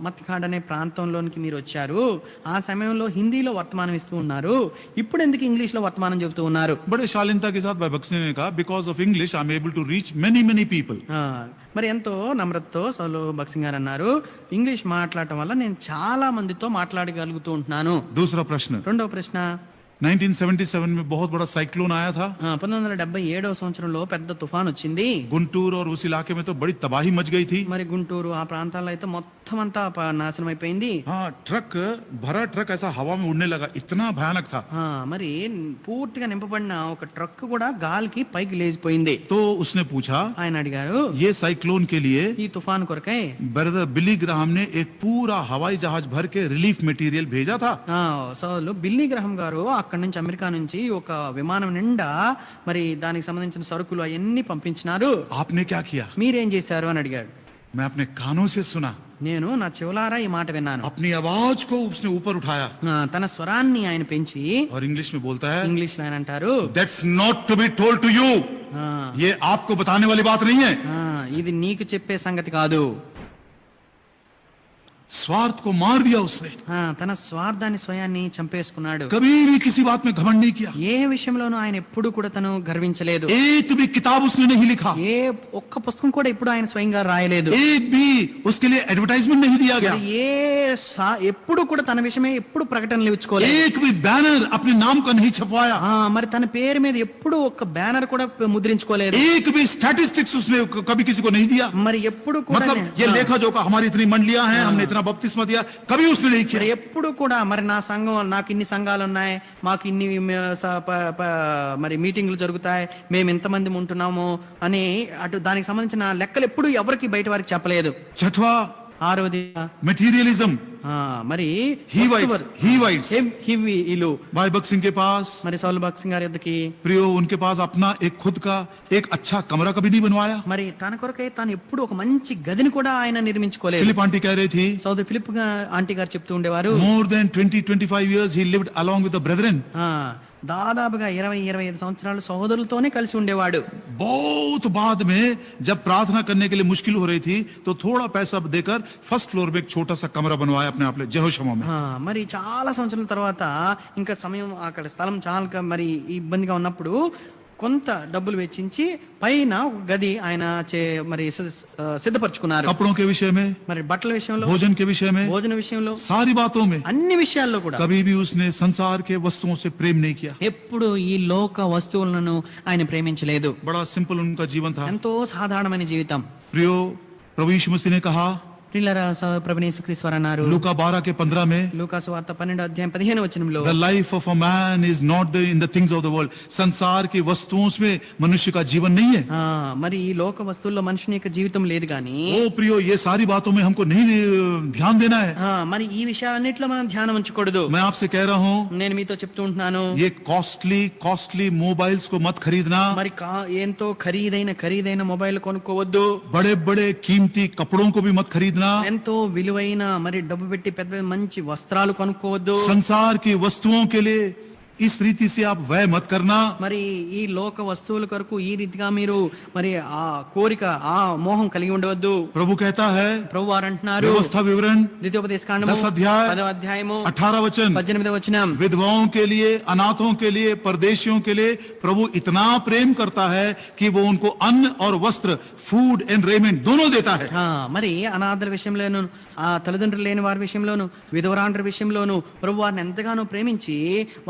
మత్కాడ్ అనే ప్రాంతంలోనికి మీరు వచ్చారు. ఆ సమయంలో హిందీలో వర్తమానం ఇస్తూ ఉన్నారు, ఇప్పుడు ఎందుకు ఇంగ్లీష్ లో వర్తమానం చెబుతూ ఉన్నారు? बड़े शालीनता के साथ भाई भगत सिंह ने कहा because of English I am able to reach many people. మరి ఎంతో నమ్రతతో సోలో భక్సింగ్ గారు అన్నారు, ఇంగ్లీష్ మాట్లాడటం వల్ల నేను చాలా మందితో మాట్లాడగలుగుతూ ఉంటున్నాను. दूसरा प्रश्न, రెండవ ప్రశ్న, 1977 में बहुत बड़ा साइक्लोन आया था। 1977వ సంవత్సరంలో పెద్ద తుఫాన్ వచ్చింది. गुंटूर और उस इलाके में तो बड़ी तबाही मच गई थी। మరి గుంటూరు ఆ ప్రాంతాల్లో అయితే మొత్తం అంతా నాశనం అయిపోయింది. हाँ, ट्रक भरा ट्रक ऐसा हवा में उड़ने लगा, इतना भयानक था। మరి పూర్తిగా నింపబడిన ఒక ట్రక్ కూడా గాలికి పైకి లేచిపోయింది. तो उसने पूछा, ఆయన అడిగారు, ये साइक्लोन के लिए ఈ తుఫాన్ కొరకై ब्रदर बिली ग्राहम ने एक पूरा हवाई जहाज भर के रिलीफ मटेरियल भेजा था। సోదరులు బిల్లీ గ్రహం గారు అక్కడి నుంచి అమెరికా నుంచి ఒక విమానం నిండా మరి దానికి సంబంధించిన సరుకులు అవన్నీ పంపించినారు. आपने क्या किया? మీరేం చేశారు అని అడిగాడు. मैं अपने कानों से सुना, నేను నా చెవులారా ఈ మాట విన్నాను. अपनी आवाज को उसने ऊपर उठाया తన స్వరాన్ని ఆయన పెంచి और इंग्लिश में बोलता है, ఇంగ్లీష్ లో ఆయన అంటారు, that's not to be told to you, ये आपको बताने वाली बात नहीं है। ఇది నీకు చెప్పే సంగతి కాదు. स्वार्थ को मार दिया उसने, తన స్వార్థాన్ని స్వయాన్ని చంపేసుకున్నాడు. कभी भी किसी बात में घमंड नहीं किया, ఏ విషయంలోనూ ఆయన ఎప్పుడు కూడా తను గర్వించలేదు. एक भी किताब उसने नहीं लिखा, ఏ ఒక్క పుస్తకం కూడా ఎప్పుడు ఆయన స్వయంగా రాయలేదు. एक भी उसके लिए एडवर्टाइजमेंट नहीं दिया गया, ఎప్పుడు కూడా తన విషయమే ఎప్పుడు ప్రకటనలు ఇచ్చుకోలేదు. एक भी बैनर अपने नाम का नहीं छपवाया, మరి తన పేరు మీద ఎప్పుడు ఒక్క బ్యానర్ కూడా ముద్రించుకోలేదు. एक भी स्टैटिस्टिक्स उसने कभी किसी को नहीं दिया। మరి ఎప్పుడు కూడా मतलब ये लेखा जोखा हमारी इतनी मंडलियां हैं, हमने इतना बपतिस्मा दिया, कभी उसने नहीं किया। ఎప్పుడు కూడా మరి నా సంఘం, నాకు ఇన్ని సంఘాలు ఉన్నాయి, మాకు ఇన్ని మరి మీటింగ్లు జరుగుతాయి, మేము ఎంతమంది ఉంటున్నాము అని అటు దానికి సంబంధించిన లెక్కలు ఎప్పుడు ఎవరికి బయట వారికి చెప్పలేదు. छठवा, ఆరవది materialism, మరి Hivites. హివీలు भाई भगत सिंह के पास మరి సౌలు భగత్ సింగ్ గారి యొద్దకి प्रियो उनके पास अपना एक खुद का एक अच्छा कमरा कभी नहीं बनवाया। మరి తన కొరకై తాను ఎప్పుడు ఒక మంచి గదిని కూడా ఆయన నిర్మించుకోలేదు. फिलिप आंटी कह रही थी, సోదరి ఫిలిప్ ఆంటీ గారు చెప్తూ ఉండేవారు, more than 20-25 years he lived along with the brethren. దాదాపుగా 20-25 సంవత్సరాలు సహోదరులతోనే కలిసి ఉండేవాడు. बहुत बाद में जब प्रार्थना करने के लिए मुश्किल हो रही थी तो थोड़ा पैसा देकर फर्स्ट फ्लोर में एक छोटा सा कमरा बनवाया अपने आप जेहोशमा में। మరి చాలా సంవత్సరాల తర్వాత ఇంకా సమయం అక్కడ స్థలం చాలా మరి ఇబ్బందిగా ఉన్నప్పుడు కొంత డబ్బులు వెచ్చించి పైన ఒక గది ఆయన మరి సిద్ధపరచుకున్నారు. कपड़ों के विषय में, మరి బట్టల విషయంలో, भोजन के विषय में, భోజన విషయంలో, सारी बातों में అన్ని విషయాల్లో కూడా कभी भी उसने संसार के वस्तुओं से प्रेम नहीं किया। ఎప్పుడు ఈ లోక వస్తువులను ఆయన ప్రేమించలేదు. बड़ा सिंपल उनका जीवन था। ఎంతో సాధారణమైన జీవితం. प्रियो प्रभु यीशु मसीह ने कहा ప్రియులారా, ప్రభువైన యేసుక్రీస్తు వారు అన్నారు लूका 12:15 में, లూకాసు వార్త 12:15 the life of a man is not in the things of the world. संसार की वस्तुओं में मनुष्य का जीवन नहीं है। మరి ఈ లోక వస్తువుల్లో మనుషుని యొక్క జీవితం లేదు కానీ, ओ प्रियो ये सारी बातों में हमको नहीं ध्यान देना है। మరి ఈ విషయాలన్నిటిలో మనం ధ్యానం ఉంచకూడదు. मैं आपसे कह रहा हूँ నేను మీతో చెప్తూ ఉంటున్నాను, ये कॉस्टली मोबाइल्स को मत खरीदना, మరి ఎంతో ఖరీదైన మొబైల్ కొనుక్కోవద్దు, बड़े बड़े कीमती कपड़ों को भी मत खरीदना, ఎంతో విలువైన మరి డబ్బు పెట్టి పెద్ద మంచి వస్త్రాలు కొనుక్కోవద్దు. संसार की वस्तुओं के लिए इस रीति से आप व्यय मत करना। మరి ఈ లోక వస్తువుల కొరకు ఈ రీతిగా మీరు మరి ఆ కోరిక, ఆ మోహం కలిగి ఉండవద్దు. प्रभु कहता है, ప్రభు వారు అంటున్నారు, व्यवस्था विवरण ద్వితీయోపదేశకాండము 10 अध्याय 10వ అధ్యాయము 18 वचन, 18వ వచనం, विधवाओं के लिए, अनाथों के लिए, परदेशियों के लिए प्रभु इतना प्रेम करता है कि वो उनको अन्न और वस्त्र, फूड एंड रेमेंट दोनों देता है। మరి అనాథల విషయంలోను, ఆ తల్లిదండ్రులు లేని వారి విషయంలోను, విధవరాండ్ర విషయంలోను ప్రభు వారిని ఎంతగానో ప్రేమించి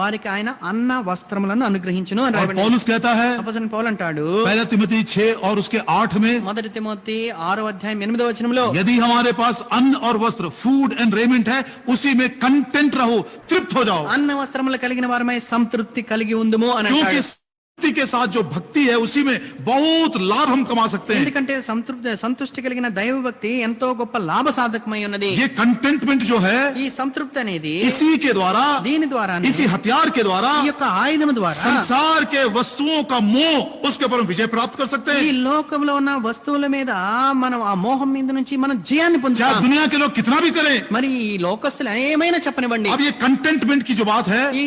వారికి ఆయన అన్న వస్త్రములను అనుగ్రహించును అని రాయబడింది. पौलुस कहता है, అపోస్తలుడైన పౌలు అంటాడు, 1 తిమోతి 6 और उसके 8 में, మొదటి తిమోతి 6వ అధ్యాయం 8వ వచనంలో, यदि हमारे पास अन्न और वस्त्र, फूड एंड रेमेंट है, उसी में कंटेंट रहो, तृप्त हो जाओ। అన్న వస్త్రములు కలిగిన వారమై సంతృప్తి కలిగి ఉందుము అని क्योंकि అంటాడు. भक्ति के साथ जो भक्ति है उसी में बहुत लाभ हम कमा सकते हैं। ఎందుకంటే సంతృష్టి కలిగిన దైవ భక్తి ఎంతో గొప్ప లాభ సాధకమై ఉన్నది. ये कंटेंटमेंट जो है, ఈ సంతృప్తి అనేది इसी के द्वारा, దీని ద్వారా, इसी हथियार के द्वारा, ఈ యొక్క ఆయుధం ద్వారా संसार के वस्तुओं का मोह, उसके ऊपर हम विजय प्राप्त कर सकते ఈ हैं। లోకంలో ఉన్న వస్తువుల మీద మనం ఆ మోహం మీద నుంచి మనం జయాన్ని चाहे పొందుతాం. दुनिया के लोग कितना भी करें। మరి ఈ లోకస్తులు ఏమైనా చెప్పనివ్వండి, अब ये कंटेंटमेट की जो बात है, ఈ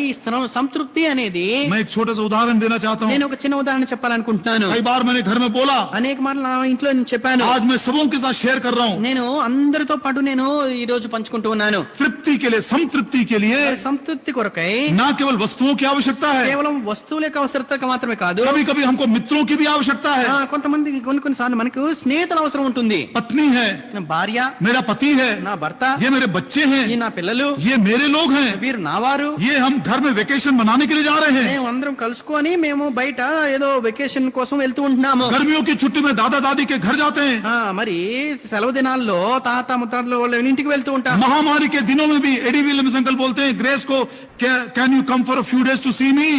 సంతృప్తి అనేది, मैं एक छोटा सा उदाहरण देना चाहता हूँ। నేను ఒక చిన్న ఉదాహరణ చెప్పాలనుకుంటున్నాను. कई बार मैंने घर में बोला, అనేక మార్లు నా ఇంట్లో నేను చెప్పాను, आज मैं सबों के साथ शेयर कर रहा हूँ। నేను అందరితో పాటు నేను ఈ రోజు పంచుకుంటూ ఉన్నాను. तृप्ति के लिए, संतृप्ति के लिए మరి సంతృప్తి కొరకై ना केवल वस्तुओं की आवश्यकता है, కేవలం వస్తువుల యొక్క అవసరత మాత్రమే కాదు, कभी कभी हमको मित्रों की भी आवश्यकता है। కొంతమంది కొన్నిసార్లు మనకు స్నేహితుల అవసరం ఉంటుంది. पत्नी है, నా భార్య, मेरा पति है, నా భర్త, ये मेरे बच्चे ఈ हैं, నా పిల్లలు, ये मेरे लोग हैं, వీరు నా వారు, ये हम घर में वेकेशन मनाने के लिए जा रहे हैं। మేము అందరం కలుసుకొని మేము బయట ఏదో వెకేషన్ కోసం వెళ్తూ ఉంటున్నాము. गर्मियों की छुट्टी में दादा दादी के घर जाते हैं। మరి సెలవు దినాల్లో తాత ముత్తాతల వాళ్ళ ఇంటికి వెళ్తూ ఉంటాం. महामारी के दिनों में भी एडी विलियम्स अंकल बोलते हैं, ग्रेस को can you come for a few days to see me.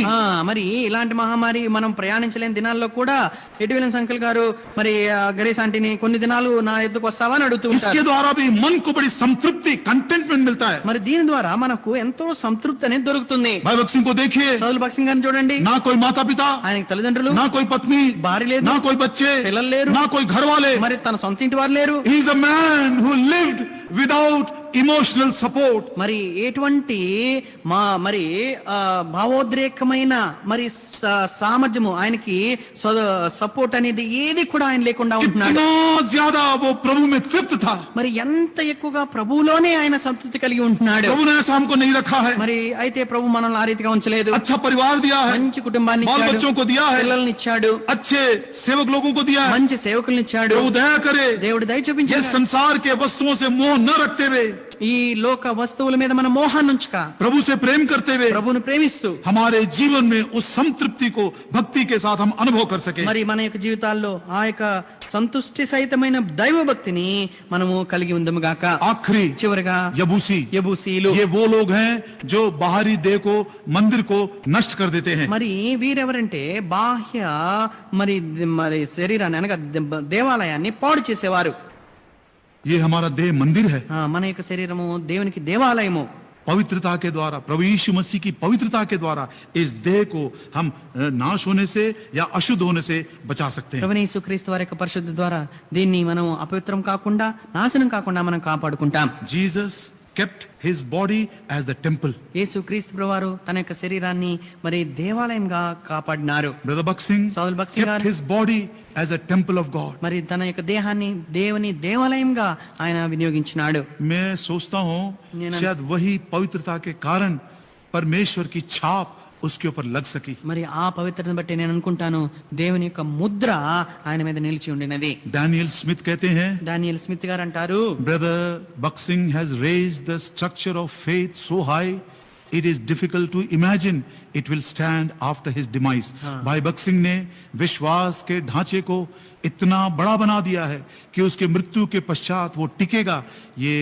మరి ఇలాంటి మహమ్మారి మనం ప్రయాణించలేని దినాల్లో కూడా ఎడ్విలెన్స్ అంకుల్ గారు మరి గరేస్ ఆంటీని కొన్ని దినాలు నా ఎద్దుకు వస్తావా అని అడుగుతూ ఉంటారు. इसके द्वारा भी मन को बड़ी संतृप्ति, कंटेंटमेंट मिलता है। మరి దీని ద్వారా మనకు ఎంతో సంతృప్తి అనేది దొరుకుతుంది. भाई भगत सिंह को देखिए, సౌలు భగత్ సింగ్ గారిని చూడండి, ना कोई माता पिता, ఆయనకి తల్లిదండ్రులు, ना कोई पत्नी, భార్య లేదు, ना कोई बच्चे, పిల్లలు లేరు, ना कोई घर वाले। మరి తన సొంత ఇంటి వారు లేరు. He is a man who lived without emotional support. మరి ఎటువంటి మరి భావోద్రేకమైన మరి సామర్థ్యము ఆయనకి సపోర్ట్ అనేది ఏది కూడా ఆయన లేకుండా ఉంటున్నాడు. ज़्यादा वो प्रभु में तृप्त था. మరి ఎంత ఎక్కువగా ప్రభువులోనే ఆయన సంతృప్తి కలిగి ఉంటున్నాడు. प्रभु ने ऐसा हमको नहीं रखा है. మరి అయితే ప్రభు మనల్ని ఆ రీతిగా ఉంచలేదు. अच्छा परिवार दिया है, మంచి కుటుంబాన్ని बाल ఇచ్చాడు, बच्चों को दिया है, పిల్లల్ని ఇచ్చాడు, अच्छे सेवक लोगों को दिया है, మంచి సేవకుల్ని ఇచ్చాడు. प्रभु दया करे. దేవుడు దయ ये చూపించాడు. संसार के वस्तुओं से मोह न रखते हुए, ఈ లోక వస్తువుల మీద మన మోహాన్ని ఉంచక प्रभु से प्रेम करते हुए, ప్రభువును ప్రేమిస్తూ हमारे जीवन में उस संतृप्ति को भक्ति के साथ हम अनुभव कर सके. మరి మన యొక్క జీవితాల్లో ఆ యొక్క సంతుష్టి సహితమైన దైవ భక్తిని మనము కలిగి ఉందము గాక. आखिरी చివరగా यबूसी, యబూసీలు, ये वो लोग हैं जो बाहरी देह को, मंदिर को नष्ट कर देते हैं. మరి వీరెవరంటే బాహ్య మరి మరి శరీరాన్ని అనగా దేవాలయాన్ని పాడు చేసేవారు. ये हमारा देह मंदिर है। మన యొక్క శరీరము దేవునికి దేవాలయము. पवित्रता के द्वारा, प्रभु यीशु मसीह की पवित्रता के द्वारा इस देह को हम नाश होने से या अशुद्ध होने से बचा सकते हैं। ప్రభువైన యేసుక్రీస్తు వారి యొక్క పరిశుద్ధ ద్వారా దీన్ని మనం అపవిత్రం కాకుండా, నాశనం కాకుండా మనం కాపాడుకుంటాం. Jesus kept his body as the temple. యేసుక్రీస్తు ప్రభువారు తన యొక్క శరీరాన్ని మరి దేవాలయంగా కాపాడినారు. Brother Buxing సౌల్ బక్సింగ్ kept గారు his body as a temple of God. మరి తన యొక్క దేహాన్ని దేవుని దేవాలయంగా ఆయన వినియోగించినాడు. मैं सोचता हूँ शायद वही पवित्रता के कारण परमेश्वर की छाप उसके ऊपर लग सकी। మరి ఆ పవిత్రతను బట్టి నేను అనుకుంటాను దేవుని యొక్క ముద్ర ఆయన మీద నిలిచి ఉండినది. डैनियल स्मिथ कहते हैं, డానియల్ స్మిత్ గారు అంటారు, Brother Buxing has raised the structure of faith so high, it is difficult to imagine it will stand after his demise. भाई बक्सिंग ने विश्वास के ढांचे को इतना बड़ा बना दिया है कि उसके मृत्यु के पश्चात वो टिकेगा, ये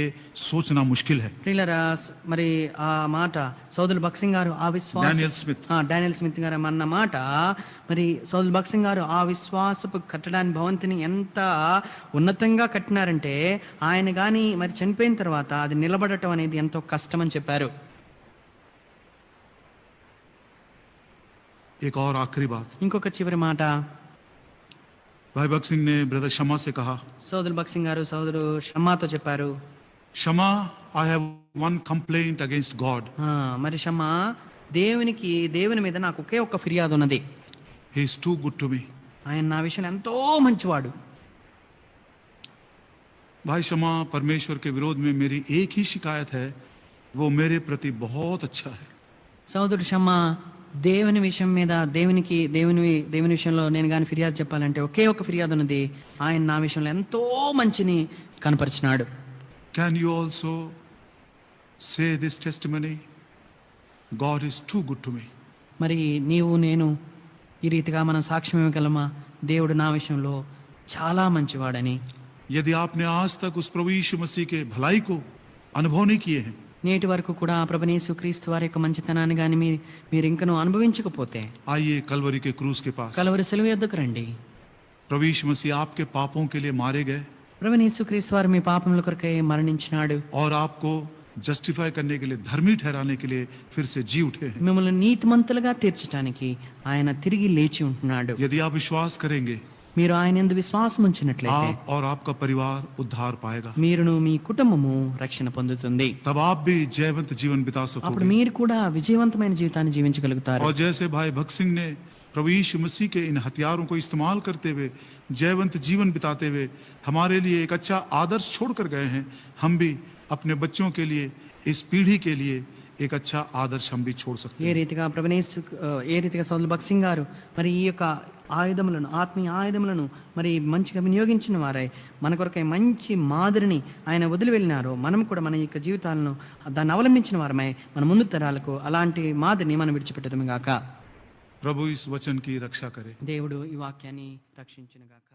सोचना मुश्किल है। ప్రియులారా, మరి ఆ మాట సౌదుల్ బక్సింగ్ గారు ఆ విశ్వాస డానియల్ స్మిత్. డానియల్ స్మిత్ గారు అన్న మాట, మరి సౌదుల్ బక్సింగ్ గారు ఆ విశ్వాసపు కట్టడాన్ని భవంతిని ఎంత ఉన్నతంగా కట్టినారంటే ఆయన గాని మరి చనిపోయిన తర్వాత అది నిలబడటం అనేది ఎంతో కష్టం అని చెప్పారు. एक और आखिरी बात, ఇంకొక చివరి మాట भाई बक्सिंग ने ब्रदर शमा से कहा, సౌదుల్ బక్సింగ్ గారు సోదరు షమ్మాతో చెప్పారు, शमा, I have one complaint against God. మరి షమ్మా, దేవుని మీద నాకు ఒకే ఒక్క ఫిర్యాదు ఉన్నది. He is too good to me. ఆయన నా విషయంలో ఎంతో మంచివాడు. भाई शमा, परमेश्वर के विरोध में मेरी एक ही शिकायत है, वो मेरे प्रति बहुत अच्छा है। సోదరుడు షమ్మా, దేవుని విషయం మీద దేవుని విషయంలో నేను కానీ ఫిర్యాదు చెప్పాలంటే ఒకే ఒక ఫిర్యాదు ఉన్నది, ఆయన నా విషయంలో ఎంతో మంచిని కనపరిచినాడు. Can you also say this testimony? God is too good to me. మరి నీవు నేను ఈ రీతిగా మనం సాక్ష్యం ఇవ్వగలమా? దేవుడు నా విషయంలో చాలా మంచివాడని. यदि आपने आज तक उस प्रभु यीशु मसीह के भलाई को अनुभव नहीं किए हैं, నేటి వరకు కూడా ప్రభువైన యేసుక్రీస్తు వారి యొక్క మంచితనాన్ని కానీ మీరు ఇంకనూ అనుభవించకపోతే आइए कलवरी के क्रूस के पास। కలువరి సిలువ యొద్దకు రండి. प्रभु यीशु मसीह आपके पापों के लिए मारे गए ప్రభువైన యేసుక్రీస్తు వారు మీ పాపముల కొరకై మరణించినాడు. और आपको जस्टिफाई करने के लिए, धर्मी ठहराने के लिए फिर से जी उठे हैं। మిమ్మల్ని నీతిమంతులుగా తీర్చడానికి ఆయన తిరిగి లేచి ఉంటున్నాడు. यदि आप विश्वास करेंगे, మీరు ఆయన యందు విశ్వాసం ఉంచినట్లయితే आप और आपका परिवार उद्धार पाएगा। మీరును మీ కుటుంబము రక్షణ పొందుతుంది. तब आप भी जयवंत जीवन बिता అప్పుడు सकोगे। మీరు కూడా విజయవంతమైన జీవితాన్ని జీవించగలుగుతారు. और जैसे भाई भक्त सिंह ने प्रभु यीशु मसीह के इन हथियारों को इस्तेमाल करते हुए जयवंत जीवन बिताते हुए हमारे लिए एक अच्छा आदर्श छोड़कर गए हैं, हम भी अपने बच्चों के लिए, इस पीढ़ी के लिए एक अच्छा आदर्श हम भी छोड़ सकते ఏ हैं। రీతిగా ఏ రీతిగా సౌదుల్ బక్సింగ్ గారు మరి ఈ యొక్క ఆయుధములను, ఆత్మీయ ఆయుధములను మరి మంచిగా వినియోగించిన వారై మన కొరకై మంచి మాదిరిని ఆయన వదిలి వెళ్ళినారో, మనం కూడా మన యొక్క జీవితాలను దాన్ని అవలంబించిన వారమై మన ముందు తరాలకు అలాంటి మాదిరిని మనం విడిచిపెట్టదము గాక. प्रभु इस वचन की रक्षा करे। దేవుడు ఈ వాక్యాన్ని రక్షించును గాక.